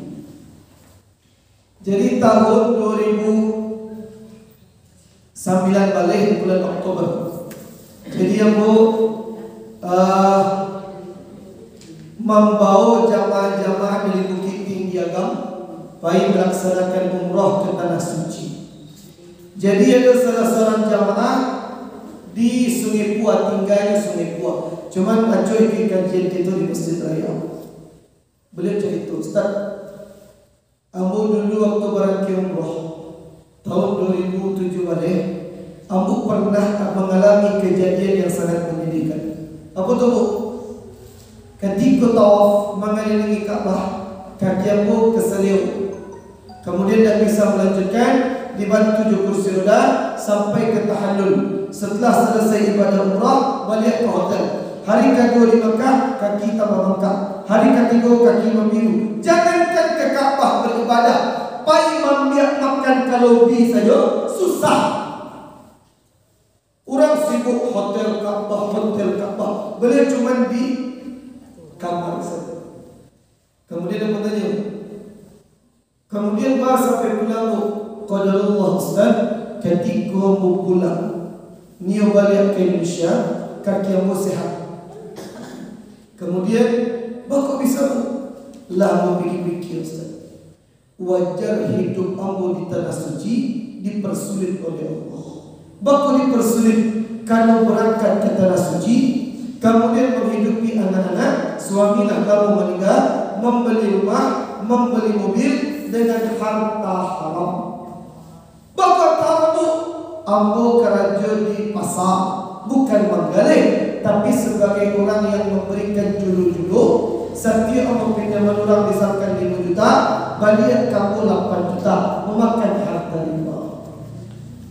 Jadi tahun 2009 balik bulan Oktober. Jadi ambo membawa jamaah-jamaah dari Bukit Tinggi Agam pergi melaksanakan umrah ke Tanah Suci. Jadi ada salah seorang jamaah di Sungai Puat, tinggalnya Sungai Puat. Cuman acoy ke kajian kita di Masjid Raya. Beliau cerita, Ustaz, ambo dulu waktu berangkat umrah tahun 2007 balik, ambo pernah mengalami kejadian yang sangat menyedihkan. Apa tu Bu? Ketika tawaf mengelilingi Ka'bah, kaki ambo keseliu. Kemudian tak bisa melanjutkan, dibantu je kursi roda sampai ke tahallul. Setelah selesai ibadah umrah, balik ke hotel. Hari kedua di Mekah, kaki tambah bengkak. Hari ketiga, kaki membiru. Jangankan ke Ka'bah beribadah, pai membiak makan ke lobi saja susah. Orang sibuk hotel Ka'bah. Beliau cuma di kamar saja. Kemudian dia bertanya, kemudian bahas sampai pulang, qadarullah Ustaz, ketika mau pulang, niat balik ke Indonesia, kaki ambo sehat. Kemudian, bako bisa lama pikir-pikir Ustaz. Wajar hidup ambo di Tanah Suci dipersulit oleh Allah. Bako dipersulit karena berangkat ke Tanah Suci, kemudian menghidupi anak-anak, suami nak baru meninggal, membeli rumah, membeli mobil dengan harta haram. Bako tahu ambo kerja di pasar, bukan menggalih, tapi sebagai orang yang memberikan julu-julu. Setiap ambo pinjaman orang misalkan 5 juta, balik kamu 8 juta, memakan harta riba.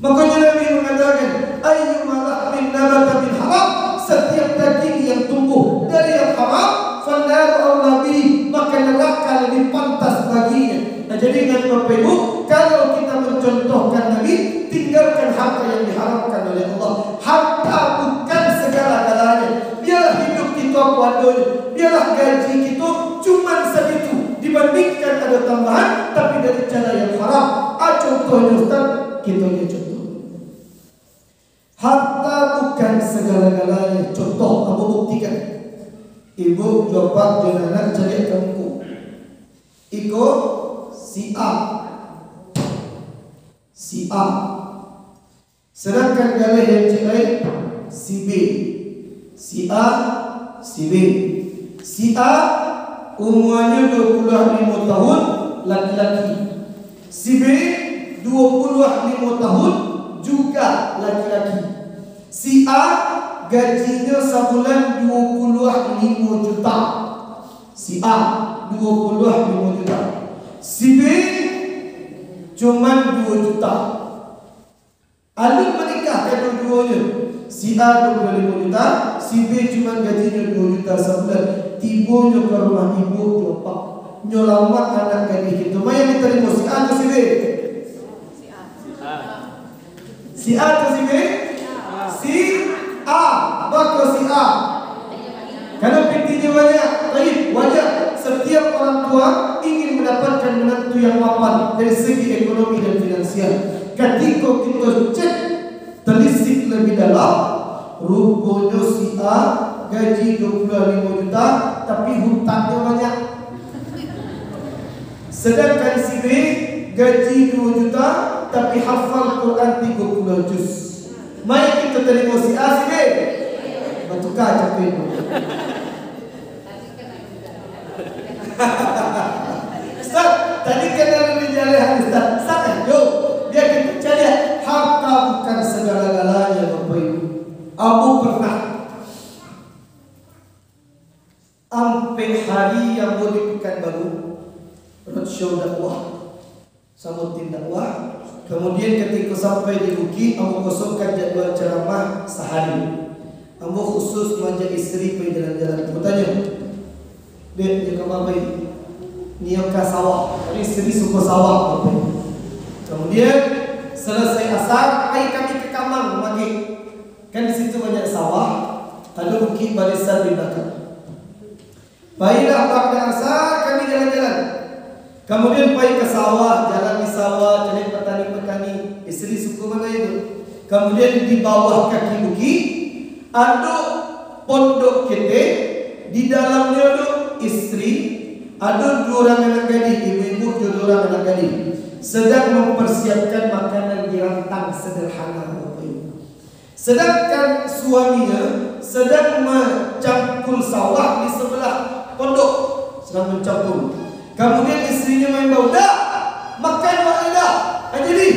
Makanya Nabi mengatakan, ayyuma lahmin nabata min haram, setiap daging yang tumbuh dari yang haram, fannaru aula bihi, maka neraka lebih pantas baginya. Nah, jadi ingat Bapak Ibu, kalau kita mencontohkan Nabi, tinggalkan harta yang diharamkan oleh Allah. Harta bukan segala-galanya. Biarlah hidup kita apa adanya, biarlah gaji kita cuma segitu, dibandingkan ada tambahan tapi dari cara yang haram. Contohnya Ustaz, kita lihat contoh. Harta bukan segala-galanya. Contoh, aku buktikan. Ibu jawab jenazah cari kamu. Ikut si A. Sedangkan galih yang cerai si B. Si A, si B. Si A umurnya 25 tahun, laki-laki. Si B 25 tahun, juga laki-laki. Si A gajinya sebulan 25 juta. Si A 25 juta. Si B cuma 2 juta. Alun menikah kedua-duanya. Si A 25 juta, si B cuma gajinya 2 juta sebulan. Tibonya ke rumah ibu jopak. Nyolamat anak gadis itu. Mana yang diterima, si A atau si B? Si A atau si B? Si A. Bakal si A. Karena petinya banyak. Baik, wajar setiap orang tua ingin mendapatkan menantu yang mapan dari segi ekonomi dan finansial. Ketika kita cek telisik lebih dalam, rupanya si A gaji 25 juta tapi hutangnya banyak. Sedangkan si B gaji 2 juta tapi hafal Quran 30 juz. Mari kita terima si A, si B. Bertukar capek. Ustaz, tadi kena lebih jalan Ustaz. Ustaz, yo, biar kita cari harta bukan segala-galanya Bapak Ibu. Abu pernah sampai hari yang mau di Pekanbaru roadshow dakwah sama tim dakwah. Kemudian ketika sampai di bukit, Abu kosongkan jadwal ceramah sehari. Abu khusus mengajak isteri pergi jalan-jalan. Aku tanya, Dek, dia ke apa ini? Niat ke sawah. Isteri suka sawah. Kemudian selesai asar, ayo kami ke Kamang pagi. Kan di situ banyak sawah, ada bukit barisan di belakang. Baiklah pada asar kami jalan-jalan. Kemudian pergi ke sawah, jalan di sawah, cari petani-petani. Isteri suku mana itu? Kemudian di bawah kaki bukit ada pondok kete, di dalamnya ada isteri, ada 2 orang anak gadis, ibu-ibu 2 orang anak gadis, sedang mempersiapkan makanan di rantang sederhana. Sedangkan suaminya sedang mencampur sawah di sebelah pondok, sedang mencampur. Kemudian istrinya main bau, dah makan makan dah. Jadi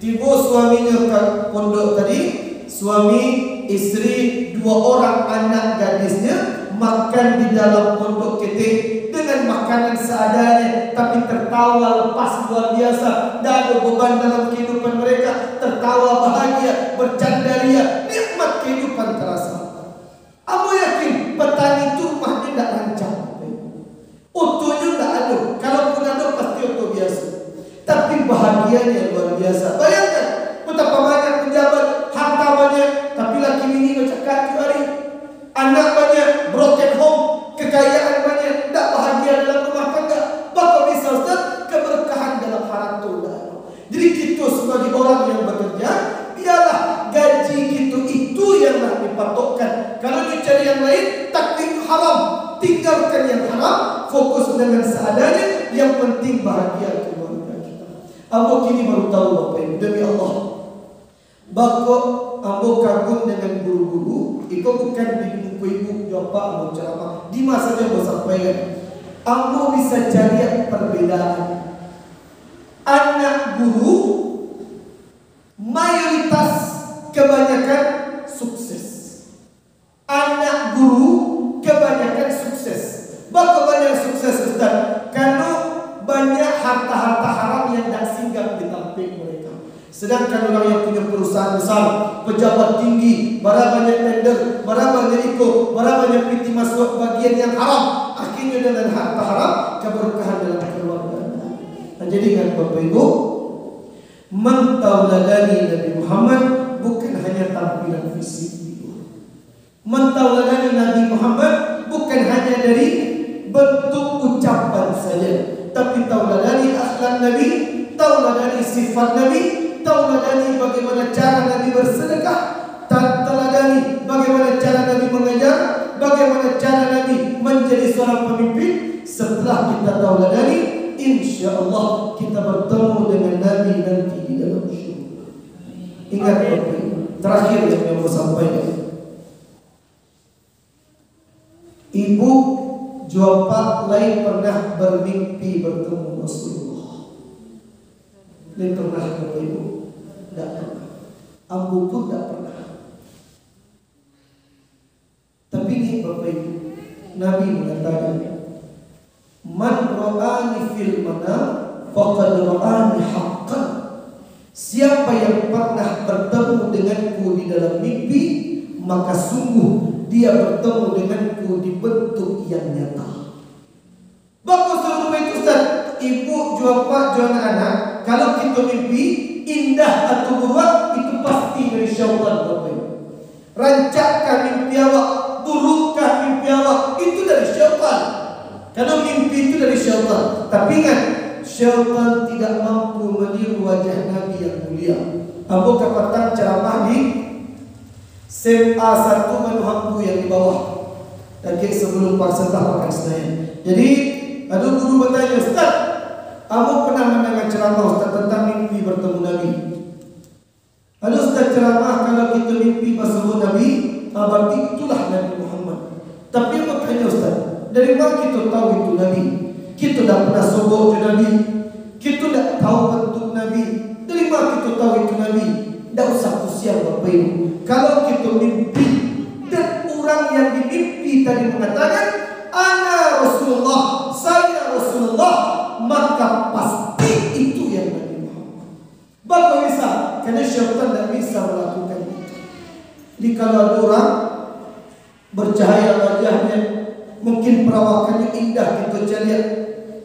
tiba suaminya ke pondok tadi, suami, istri, 2 orang anak gadisnya makan di dalam pondok ketik dengan makanan seadanya, tapi tertawa lepas luar biasa. Tidak ada beban dalam kehidupan mereka, tertawa bahagia, bercandaria, nikmat kehidupan terasa. Aku yakin petani itu rumahnya tidak rancang. Otonya tidak ada. Kalaupun ada pasti oto biasa. Tapi bahagianya luar biasa. Bayangkan betapa banyak pejabat, harta banyak, tapi laki bini bercakap hari. Anak banyak, broken home, kekayaan banyak, tidak bahagia dalam rumah tangga. Bapa bisa Ustaz, keberkahan dalam harta tidak. Jadi kita sebagai orang yang bekerja, biarlah gaji kita itu yang nak dipatokkan. Kalau dicari yang lain, takdir haram. Tinggalkan yang haram, fokus dengan seadanya. Yang penting bahagia keluarga kita. Ambo kini baru tahu Bapak Ibu, demi Allah, bahwa ambo kagum dengan guru-guru. Itu bukan di buku ibu jawab ambo ceramah. Di masa yang ambo sampaikan, ambo bisa cari perbedaan. Anak guru mayoritas kebanyakan sukses. Anak guru kebanyakan sukses. Bagaimana banyak sukses Ustaz? Karena banyak harta-harta haram yang tak singgah di tampik mereka. Sedangkan orang yang punya perusahaan besar, pejabat tinggi, berapa banyak tender, berapa banyak ikut, berapa banyak piti masuk bagian yang haram. Akhirnya dengan harta haram, keberkahan dalam keluarga. Nah, jadi kan Bapak Ibu, mentauladani Nabi Muhammad bukan hanya tampilan fisik. Mentauladani Nabi Muhammad bukan hanya dari bentuk ucapan saja, tapi tauladani akhlak Nabi, tauladani sifat Nabi, tauladani bagaimana cara Nabi bersedekah, tauladani bagaimana cara Nabi mengajar, bagaimana cara Nabi menjadi seorang pemimpin. Setelah kita tauladani, insya-Allah kita bertemu dengan Nabi nanti di dalam syurga. Ingat Bapak, terakhir yang mau sampaikan. Ibu Juapat lain pernah bermimpi bertemu Rasulullah. Lain pernah Bapak Ibu? Tidak pernah. Ambu pun tidak pernah. Bapak Ibu, Nabi mengatakan, man ra'ani fil manam faqad ra'ani haqqan. Siapa yang pernah bertemu denganku di dalam mimpi, maka sungguh dia bertemu denganku di bentuk yang nyata. Bagus rumah itu Ustaz. Ibu jual pak jual anak. Kalau kita mimpi indah atau buruk, itu pasti dari syaitan Bapak Ibu. Rancakkan mimpi awak, burukkah mimpi awak, itu dari syaitan. Kalau mimpi itu dari syaitan. Tapi ingat, syaitan tidak mampu meniru wajah Nabi yang mulia. Abu Kapatan ceramah di SMA 1 Manuhampu yang di bawah, lagi sebelum Parsentah makan Senayan. Jadi ada guru bertanya, Ustaz, kamu pernah mendengar ceramah Ustaz tentang mimpi bertemu Nabi? Lalu Ustaz ceramah kalau kita mimpi bersama Nabi, berarti itulah Nabi Muhammad. Tapi aku tanya Ustaz, dari mana kita tahu itu Nabi? Kita dah pernah sobok ke Nabi, kita dah tahu bentuk Nabi. Dari mana kita tahu itu Nabi? Tak usah pusing Bapak Ibu. Kalau kita mimpi dan orang yang dimimpi tadi mengatakan ana Rasulullah, saya Rasulullah, maka pasti itu yang Nabi Muhammad. Bapak bisa, karena syaitan tidak bisa melakukan itu. Jadi kalau ada orang bercahaya wajahnya, mungkin perawakannya indah, kita lihat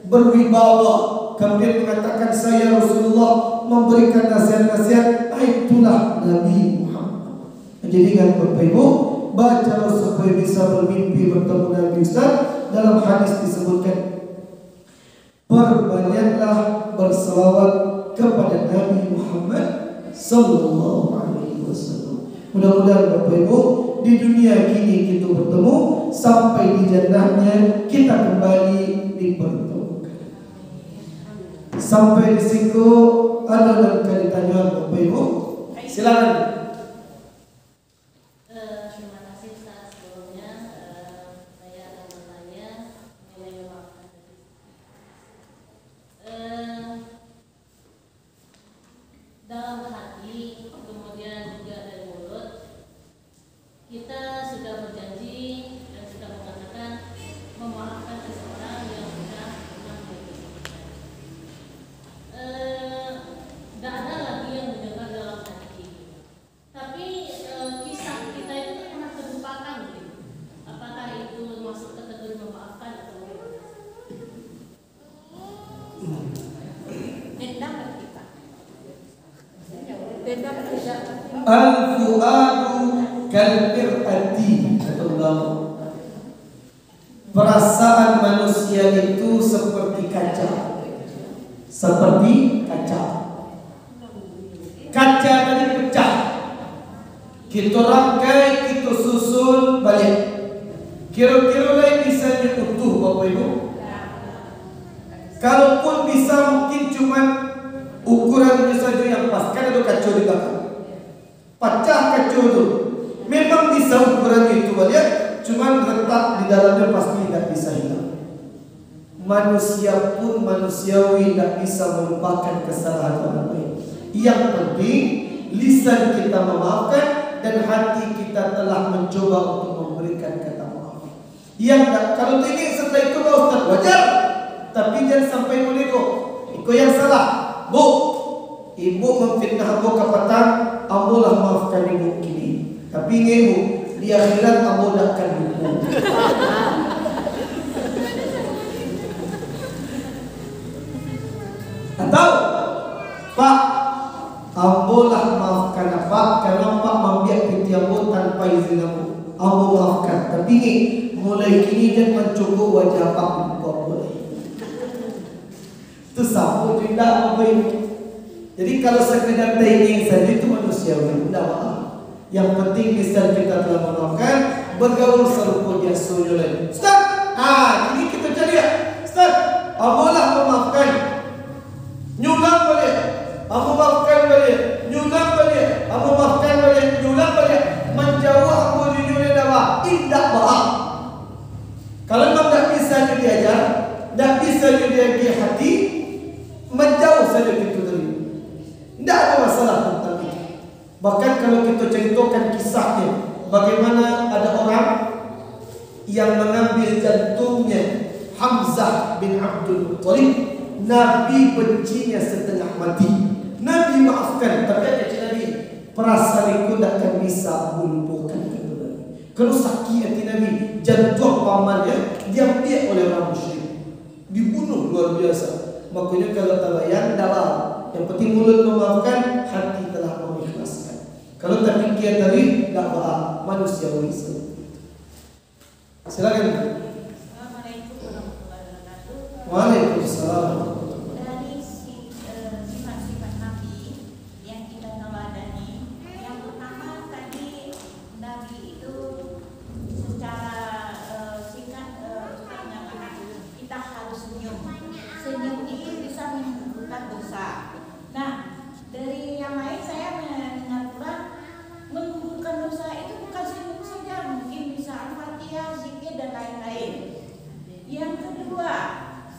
berwibawa, kemudian mengatakan saya Rasulullah, memberikan nasihat-nasihat, itulah Nabi Muhammad. Jadi ingat Bapak Ibu, baca supaya bisa bermimpi bertemu Nabi Ustaz. Dalam hadis disebutkan, perbanyaklah berselawat kepada Nabi Muhammad sallallahu alaihi wasallam. Mudah-mudahan Bapak Ibu, di dunia kini kita bertemu, sampai di jannahnya kita kembali dipertemukan. Sampai di situ ada dan kali tanya Bapak Ibu, silakan. Terima kasih Ustaz. Sebelumnya saya akan bertanya mengenai memaafkan. Dalam hati, kemudian juga dari mulut, kita sudah berjanji dan sudah mengatakan memaafkan seseorang yang sudah pernah menyakiti. Tidak ada lagi yang mendengar dalam hati. Tapi kisah kita itu pernah terlupakan gitu. Apakah itu masuk kategori memaafkan atau Dendam kita. Dendam tidak. Al-fuadu kal-mir'ati, kata Allah. Perasaan manusia itu seperti kaca. Seperti kaca. Kaca tadi pecah, kita rangkai, kita susun balik. Kira-kira lain bisa utuh Bapak Ibu. Kalaupun bisa mungkin cuma ukurannya saja yang pas. Kan ada kaca di belakang, pecah kaca itu. Memang bisa ukuran itu balik, cuma letak di dalamnya pasti tidak bisa hilang. Manusia pun manusiawi tidak bisa melupakan kesalahan orang lain. Yang penting lisan kita memaafkan dan hati kita telah mencoba untuk memberikan kata maaf. Yang tak, kalau tinggi setelah itu Ustaz wajar, tapi jangan sampai menego. Ikut yang salah, Bu. Ibu memfitnah Abu Kapatan, Ambolah maafkan ibu kini. Tapi ibu di akhirat Ambo akan hukum. Atau Pak, Ambolah maafkan Pak, karena Pak membiak piti Ambo tanpa izin Ambo. Ambo maafkan. Tapi ini mulai kini jangan mencoba wajah Pak buka boleh. Itu sapu tidak apa ini. Jadi kalau sekedar tenging saja itu manusiawi, tidak apa. Yang penting lisan kita telah memaafkan, bergaul serupa jasa lain. Ustaz, ini kita cari ya. Ustaz, Ambolah memaafkan. Nyulang balik, aku maafkan balik. Nyulang balik, aku maafkan balik. Nyulang balik, menjauh aku jujurnya dakwah. Indah bahak. Kalau memang tak bisa diajar, tak bisa diajar hati, menjauh saja kita dari. Tidak ada masalah tentang itu. Bahkan kalau kita ceritakan kisahnya, bagaimana ada orang yang mengambil jantungnya Hamzah bin Abdul Muttalib, Nabi bencinya setengah mati. Nabi maafkan, tapi kata Nabi, perasaanku tidak akan bisa melumpuhkan kedua. Kalau sakit hati Nabi, jantung pamannya diambil oleh orang musyrik, dibunuh luar biasa. Makanya kalau tabayang dalam, yang penting mulut memaafkan, hati telah mengikhlaskan. Kalau terpikir tadi, tak apa, manusia bisa. Silakan. Assalamualaikum warahmatullahi wabarakatuh. Waalaikumsalam. Dari sifat-sifat Nabi yang kita teladani, yang pertama tadi Nabi itu secara singkat mengatakan kita harus senyum. Senyum itu bisa menghapuskan dosa. Nah, dari yang lain saya mendengar pula menggugurkan dosa itu bukan senyum saja, mungkin bisa Al-Fatihah, zikir dan lain-lain. Yang kedua,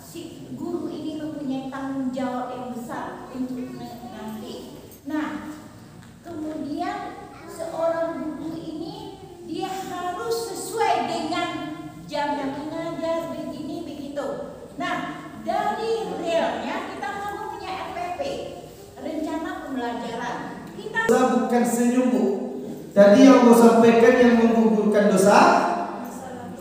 si guru ini mempunyai tanggung jawab yang besar untuk nanti. Nah, kemudian seorang guru ini dia harus sesuai dengan jam yang mengajar begini begitu. Nah, dari realnya kita mempunyai RPP, rencana pembelajaran. Kita Bukan senyum, Bu. Tadi yang mau sampaikan yang menggugurkan dosa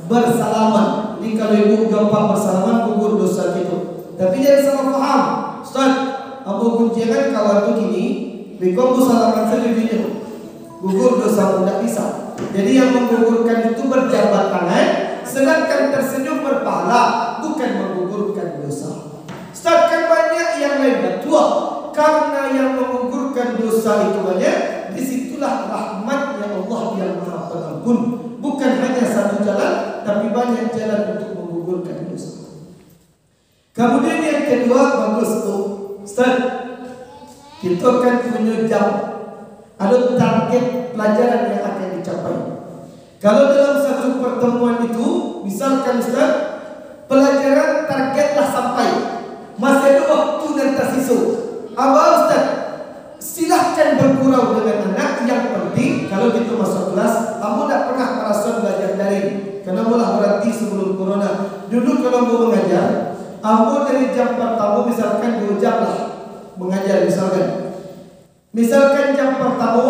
bersalaman. Ini kalau ibu gampang bersalaman gugur dosa gitu. Tapi jangan salah paham. Ustaz, aku kuncikan kawan tuh gini, beko bersalaman saja video. Gugur dosa tidak bisa. Jadi yang menggugurkan itu berjabat tangan, sedangkan tersenyum berpahala, bukan menggugurkan dosa. Ustaz, kan banyak yang lain betul. Karena yang menggugurkan dosa itu banyak, disitulah rahmatnya Allah yang Maha Pengampun. Bukan hanya satu jalan, tapi banyak jalan untuk menggugurkan dosa. Kemudian yang kedua, bagus tuh, Ustaz, kita kan punya jam, ada target pelajaran yang akan dicapai. Kalau dalam satu pertemuan itu, misalkan Ustaz, pelajaran targetlah sampai, masih ada waktu dan tersisa. Abah Ustaz, silahkan bergurau dengan anak. Yang penting kalau kita masuk kelas, kamu tak pernah merasa belajar daring, karena malah berhenti sebelum corona. Dulu kalau mau mengajar, kamu dari jam pertama misalkan 2 jam lah mengajar misalkan jam pertama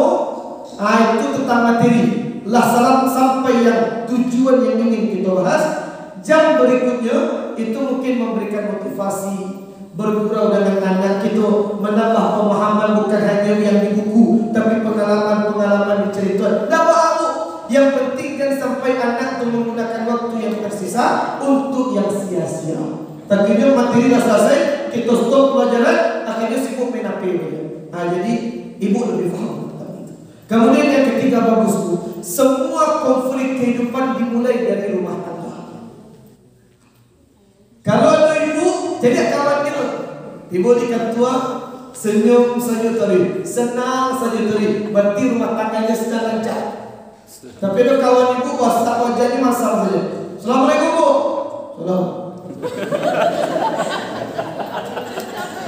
itu tentang materi lah sampai yang tujuan yang ingin kita bahas. Jam berikutnya itu mungkin memberikan motivasi, bergurau dengan anak kita, menambah pemahaman bukan hanya yang di buku, tapi pengalaman-pengalaman di cerita. Tak apa, yang penting kan sampai anak itu menggunakan waktu yang tersisa untuk yang sia-sia. Akhirnya materi dah selesai, kita stop pelajaran, akhirnya sibuk main HP. Nah, jadi ibu lebih faham tentang itu. Kemudian yang ketiga, bagus Bu, semua konflik kehidupan dimulai dari rumah tangga. Kalau ada ibu, jadi kawan kita, ibu di ketua senyum saja tadi, senang saja tadi, berarti rumah tangganya sedang lancar. Tapi ada kawan ibu wajahnya masam saja. Assalamualaikum Bu. Salam.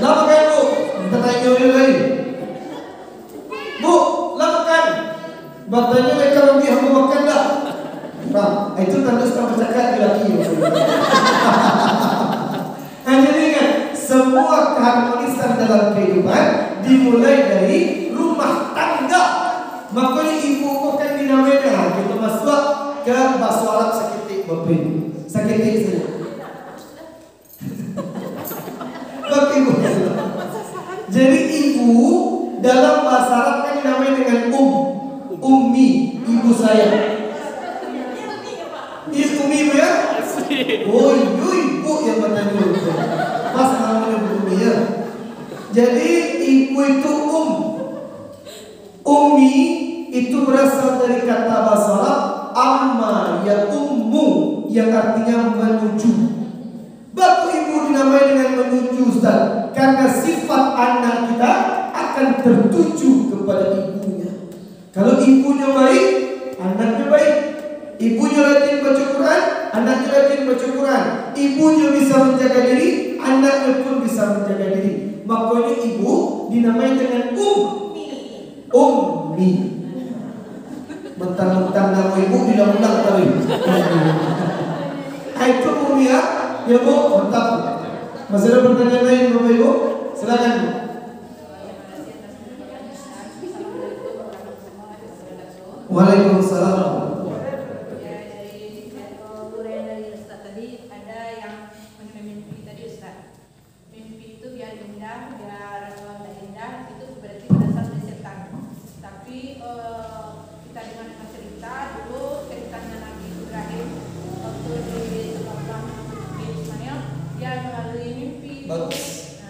Lama kan Bu? Kita tanya lagi. Bu, lama kan? Batanya mereka lebih aku makan dah. Nah, itu tanda sedang bercakap di laki. Nah, jadi kan semua keharmonisan dalam kehidupan dimulai dari rumah tangga. Makanya ibu kan dinamaikan kita masuk ke bakso alat sakitik bapin. Sakitik saja. Bapin ibu. Jadi ibu dalam bahasa Arab kan dinamai dengan ummi, ibu saya. Ummi ibu ya? Oh, ibu yang bertanya pas namanya ummi ya. Jadi ibu itu ummi itu berasal dari kata bahasa Arab amma ya ummu, yang artinya menuju. Bapak ibu dinamai dengan menuju, Ustaz, karena sifat anak kita akan tertuju kepada ibunya. Kalau ibunya baik, anaknya baik. Ibunya rajin baca Quran, anaknya rajin baca Quran. Ibunya bisa menjaga diri, anaknya pun bisa menjaga diri. Makanya ibu dinamai dengan ummi. Mentang-mentang nama ibu diulang-ulang tadi. mulia, ya Bu, mantap. Masih ada pertanyaan lain Bapak Ibu? Silakan Bu. Waalaikumsalam. Bagus.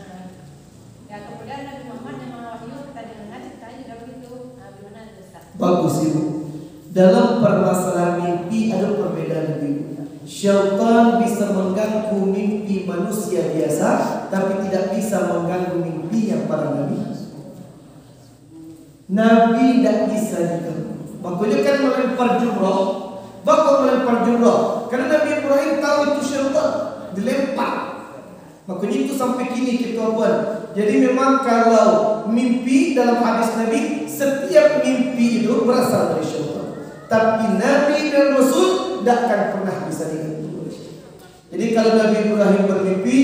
Ya kemudian Nabi Muhammad yang mewahyu kita dengar ceritanya juga begitu. Gimana Ustaz? Bagus Ibu. Dalam permasalahan mimpi ada perbedaan Ibu. Syaitan bisa mengganggu mimpi manusia biasa, tapi tidak bisa mengganggu mimpi yang para nabi. Nabi tidak bisa diganggu. Makanya kan melempar jumroh, bakal melempar jumroh. Karena Nabi Ibrahim tahu itu syaitan, dilempar. Makanya itu sampai kini kita buat. Jadi memang kalau mimpi dalam hadis Nabi, setiap mimpi itu berasal dari syaitan. Tapi Nabi dan Rasul tidak akan pernah bisa diganggu. Jadi kalau Nabi Ibrahim bermimpi,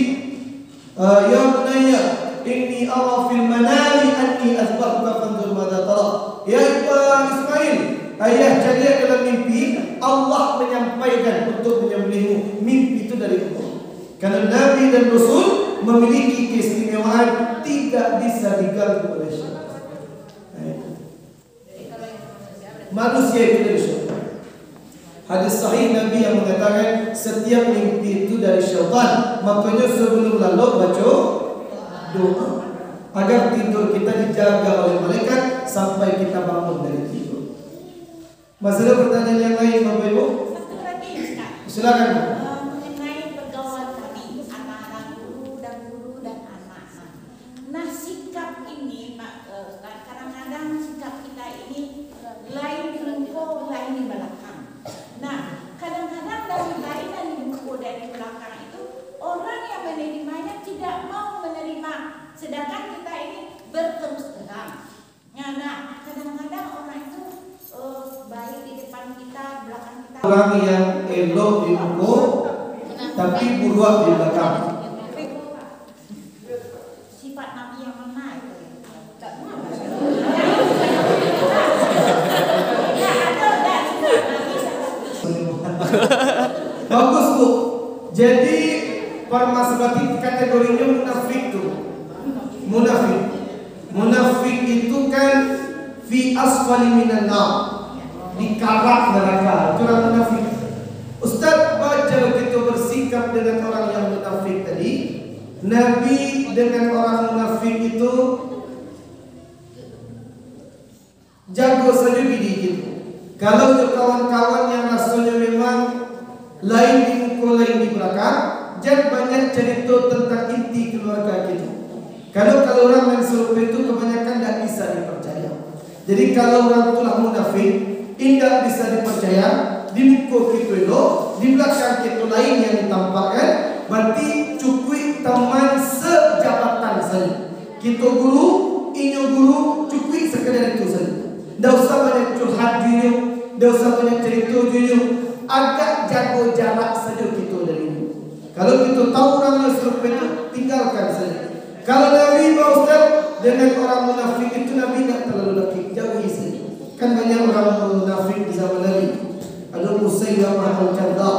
ya bunayya, inni ara fil manami anni azbahuka fanzur madza tara. Ya Ismail, ayah jadi dalam mimpi Allah menyampaikan untuk menyembelihmu. Mimpi itu dari Allah. Karena Nabi dan Rasul memiliki keistimewaan tidak bisa diganggu oleh syaitan. Manusia itu dari syaitan. Hadis sahih Nabi yang mengatakan setiap mimpi itu dari syaitan. Makanya sebelum lalu baca doa agar tidur kita dijaga oleh malaikat sampai kita bangun dari tidur. Masih ada pertanyaan yang lain Bapak Ibu? Satu lagi Ustaz. Silakan. Mengenai pergaulan tadi antara guru dan anak. Nah sikap ini Pak Ustaz, kadang-kadang sikap kita ini lain di muka, lain di belakang. Nah kadang-kadang dari lain dan di muka dan di belakang itu orang yang menerimanya tidak mau menerima, sedangkan kita ini berterus terang. Nah kadang-kadang orang itu baik di depan kita, belakang kita. Orang yang elok di muka tapi buruk di belakang. Sifat Nabi yang mana itu? Bagus Bu. Jadi permasalahan kategorinya munafik tuh. Munafik itu kan fi asfali minan nar, di karak neraka. Itu orang munafik. Ustaz baca begitu bersikap dengan orang yang munafik tadi. Nabi dengan orang munafik itu jago saja dikit. Kalau kawan-kawan yang rasanya memang lain di muka lain di belakang, jangan banyak cerita tentang inti keluarga kita. Kalau orang yang serupa itu kebanyakan tidak bisa dipercaya. Jadi kalau orang itulah munafik, tidak bisa dipercaya. Di muka kita itu, di belakang kita lain yang ditampakkan, berarti cukup teman sejabatan saja. Kita guru, inyo guru, cukup sekedar itu saja. Tidak usah banyak curhat dulu, tidak usah banyak cerita dulu. Agak jago jarak saja kita dari ini. Kalau kita tahu orang yang serupa itu, tinggalkan saja. Kalau Nabi Pak Ustaz dengan orang munafik itu Nabi tidak terlalu lagi jauhi saja. Kan banyak orang munafik di zaman Nabi. Ada Musailamah al-Kadzdzab,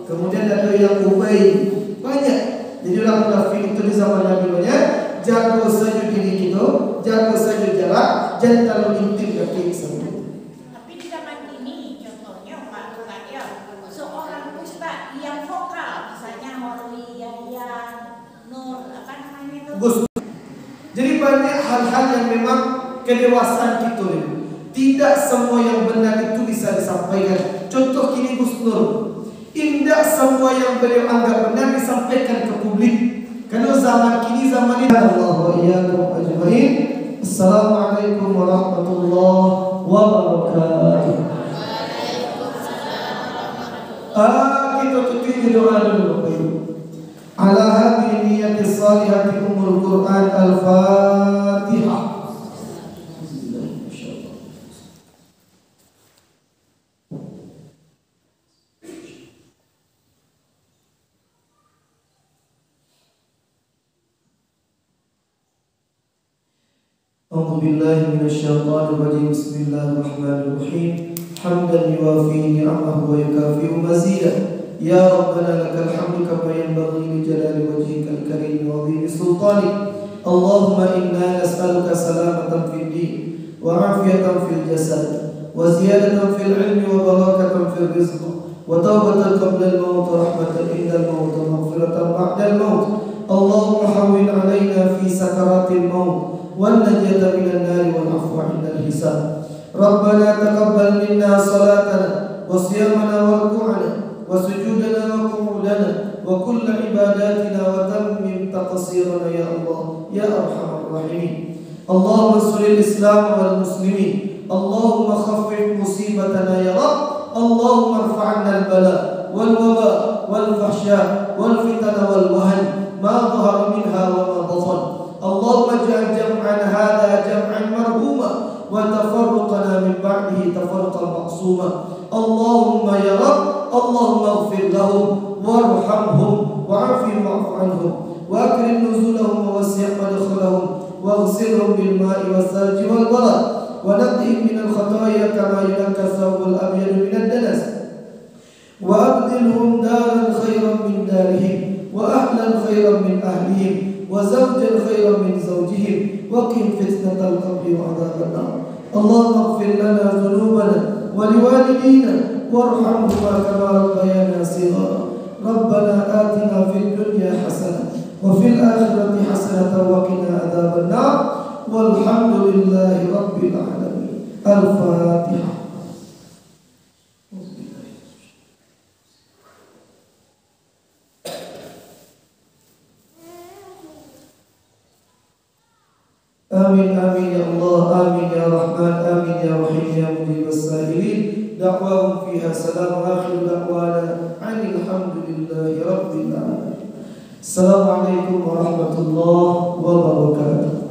kemudian ada yang Ubay, banyak. Jadi orang munafik itu di zaman Nabi banyak. Jago saja diri kita, jago saja jarak, jangan terlalu intim kaki sama. Tapi di zaman ini contohnya Pak Ustaz ya, seorang ustaz yang vokal, misalnya Horli, Yahya, Nur, apa namanya itu? Gus. Jadi banyak hal-hal yang memang kedewasaan kita ini. Tidak semua yang benar itu bisa disampaikan. Contoh kini Gus Nur, tidak semua yang beliau anggap benar disampaikan ke publik. Karena zaman kini zaman ini. Allah wa iyyakum ajmain. Assalamualaikum warahmatullahi wabarakatuh. Kita tutup doa dulu Bapak Ibu. Ala hadhihi niyyati salihati umul Quran al-Fatihah. أعوذ بالله من الشيطان الرجيم. بسم الله الرحمن الرحيم. حمدا يوافي نعمه ويكافئ مزيده. يا ربنا لك الحمد كما ينبغي لجلال وجهك الكريم وعظيم سلطانك. اللهم إنا نسألك سلامة في الدين وعافية في الجسد وزيادة في العلم وبركة في الرزق وتوبة قبل الموت ورحمة عند الموت ومغفرة بعد الموت. اللهم حول علينا في سكرات الموت والنجاة من النار والعفو عند الحساب. ربنا تقبل منا صلاتنا وصيامنا وركوعنا وسجودنا وقعودنا وكل عباداتنا وتمم تقصيرنا يا الله يا أرحم الراحمين. اللهم انصر الإسلام والمسلمين. اللهم خفف مصيبتنا يا رب. اللهم ارفع عنا البلاء والوباء والفحشاء والفتن والوهن ما ظهر منها وما بطن. اللهم اجعل جمعنا هذا جمعا مرحوما وتفرقنا من بعده تفرقا مقسوما. اللهم يا رب اللهم اغفر لهم وارحمهم وعافهم واعف عنهم واكرم نزولهم ووسع مدخلهم واغسلهم بالماء والثلج والبرد ونقهم من الخطايا كما ينقى الثوب الابيض من الدنس وابدلهم دارا خيرا من دارهم واهلا خيرا من اهلهم وزوجا خيرا من زوجهم وقهم فتنة القبر وعذاب النار. اللهم اغفر لنا ذنوبنا ولوالدينا وارحمهما كما ربيانا صغارا. ربنا آتنا في الدنيا حسنة وفي الآخرة حسنة وقنا عذاب النار والحمد لله رب العالمين. الفاتحة. آمين آمين يا الله آمين يا رحمن آمين يا رحيم يا مجيب السائلين. دعواهم فيها سلام آخر دعوانا عن الحمد لله رب العالمين. السلام عليكم ورحمة الله وبركاته.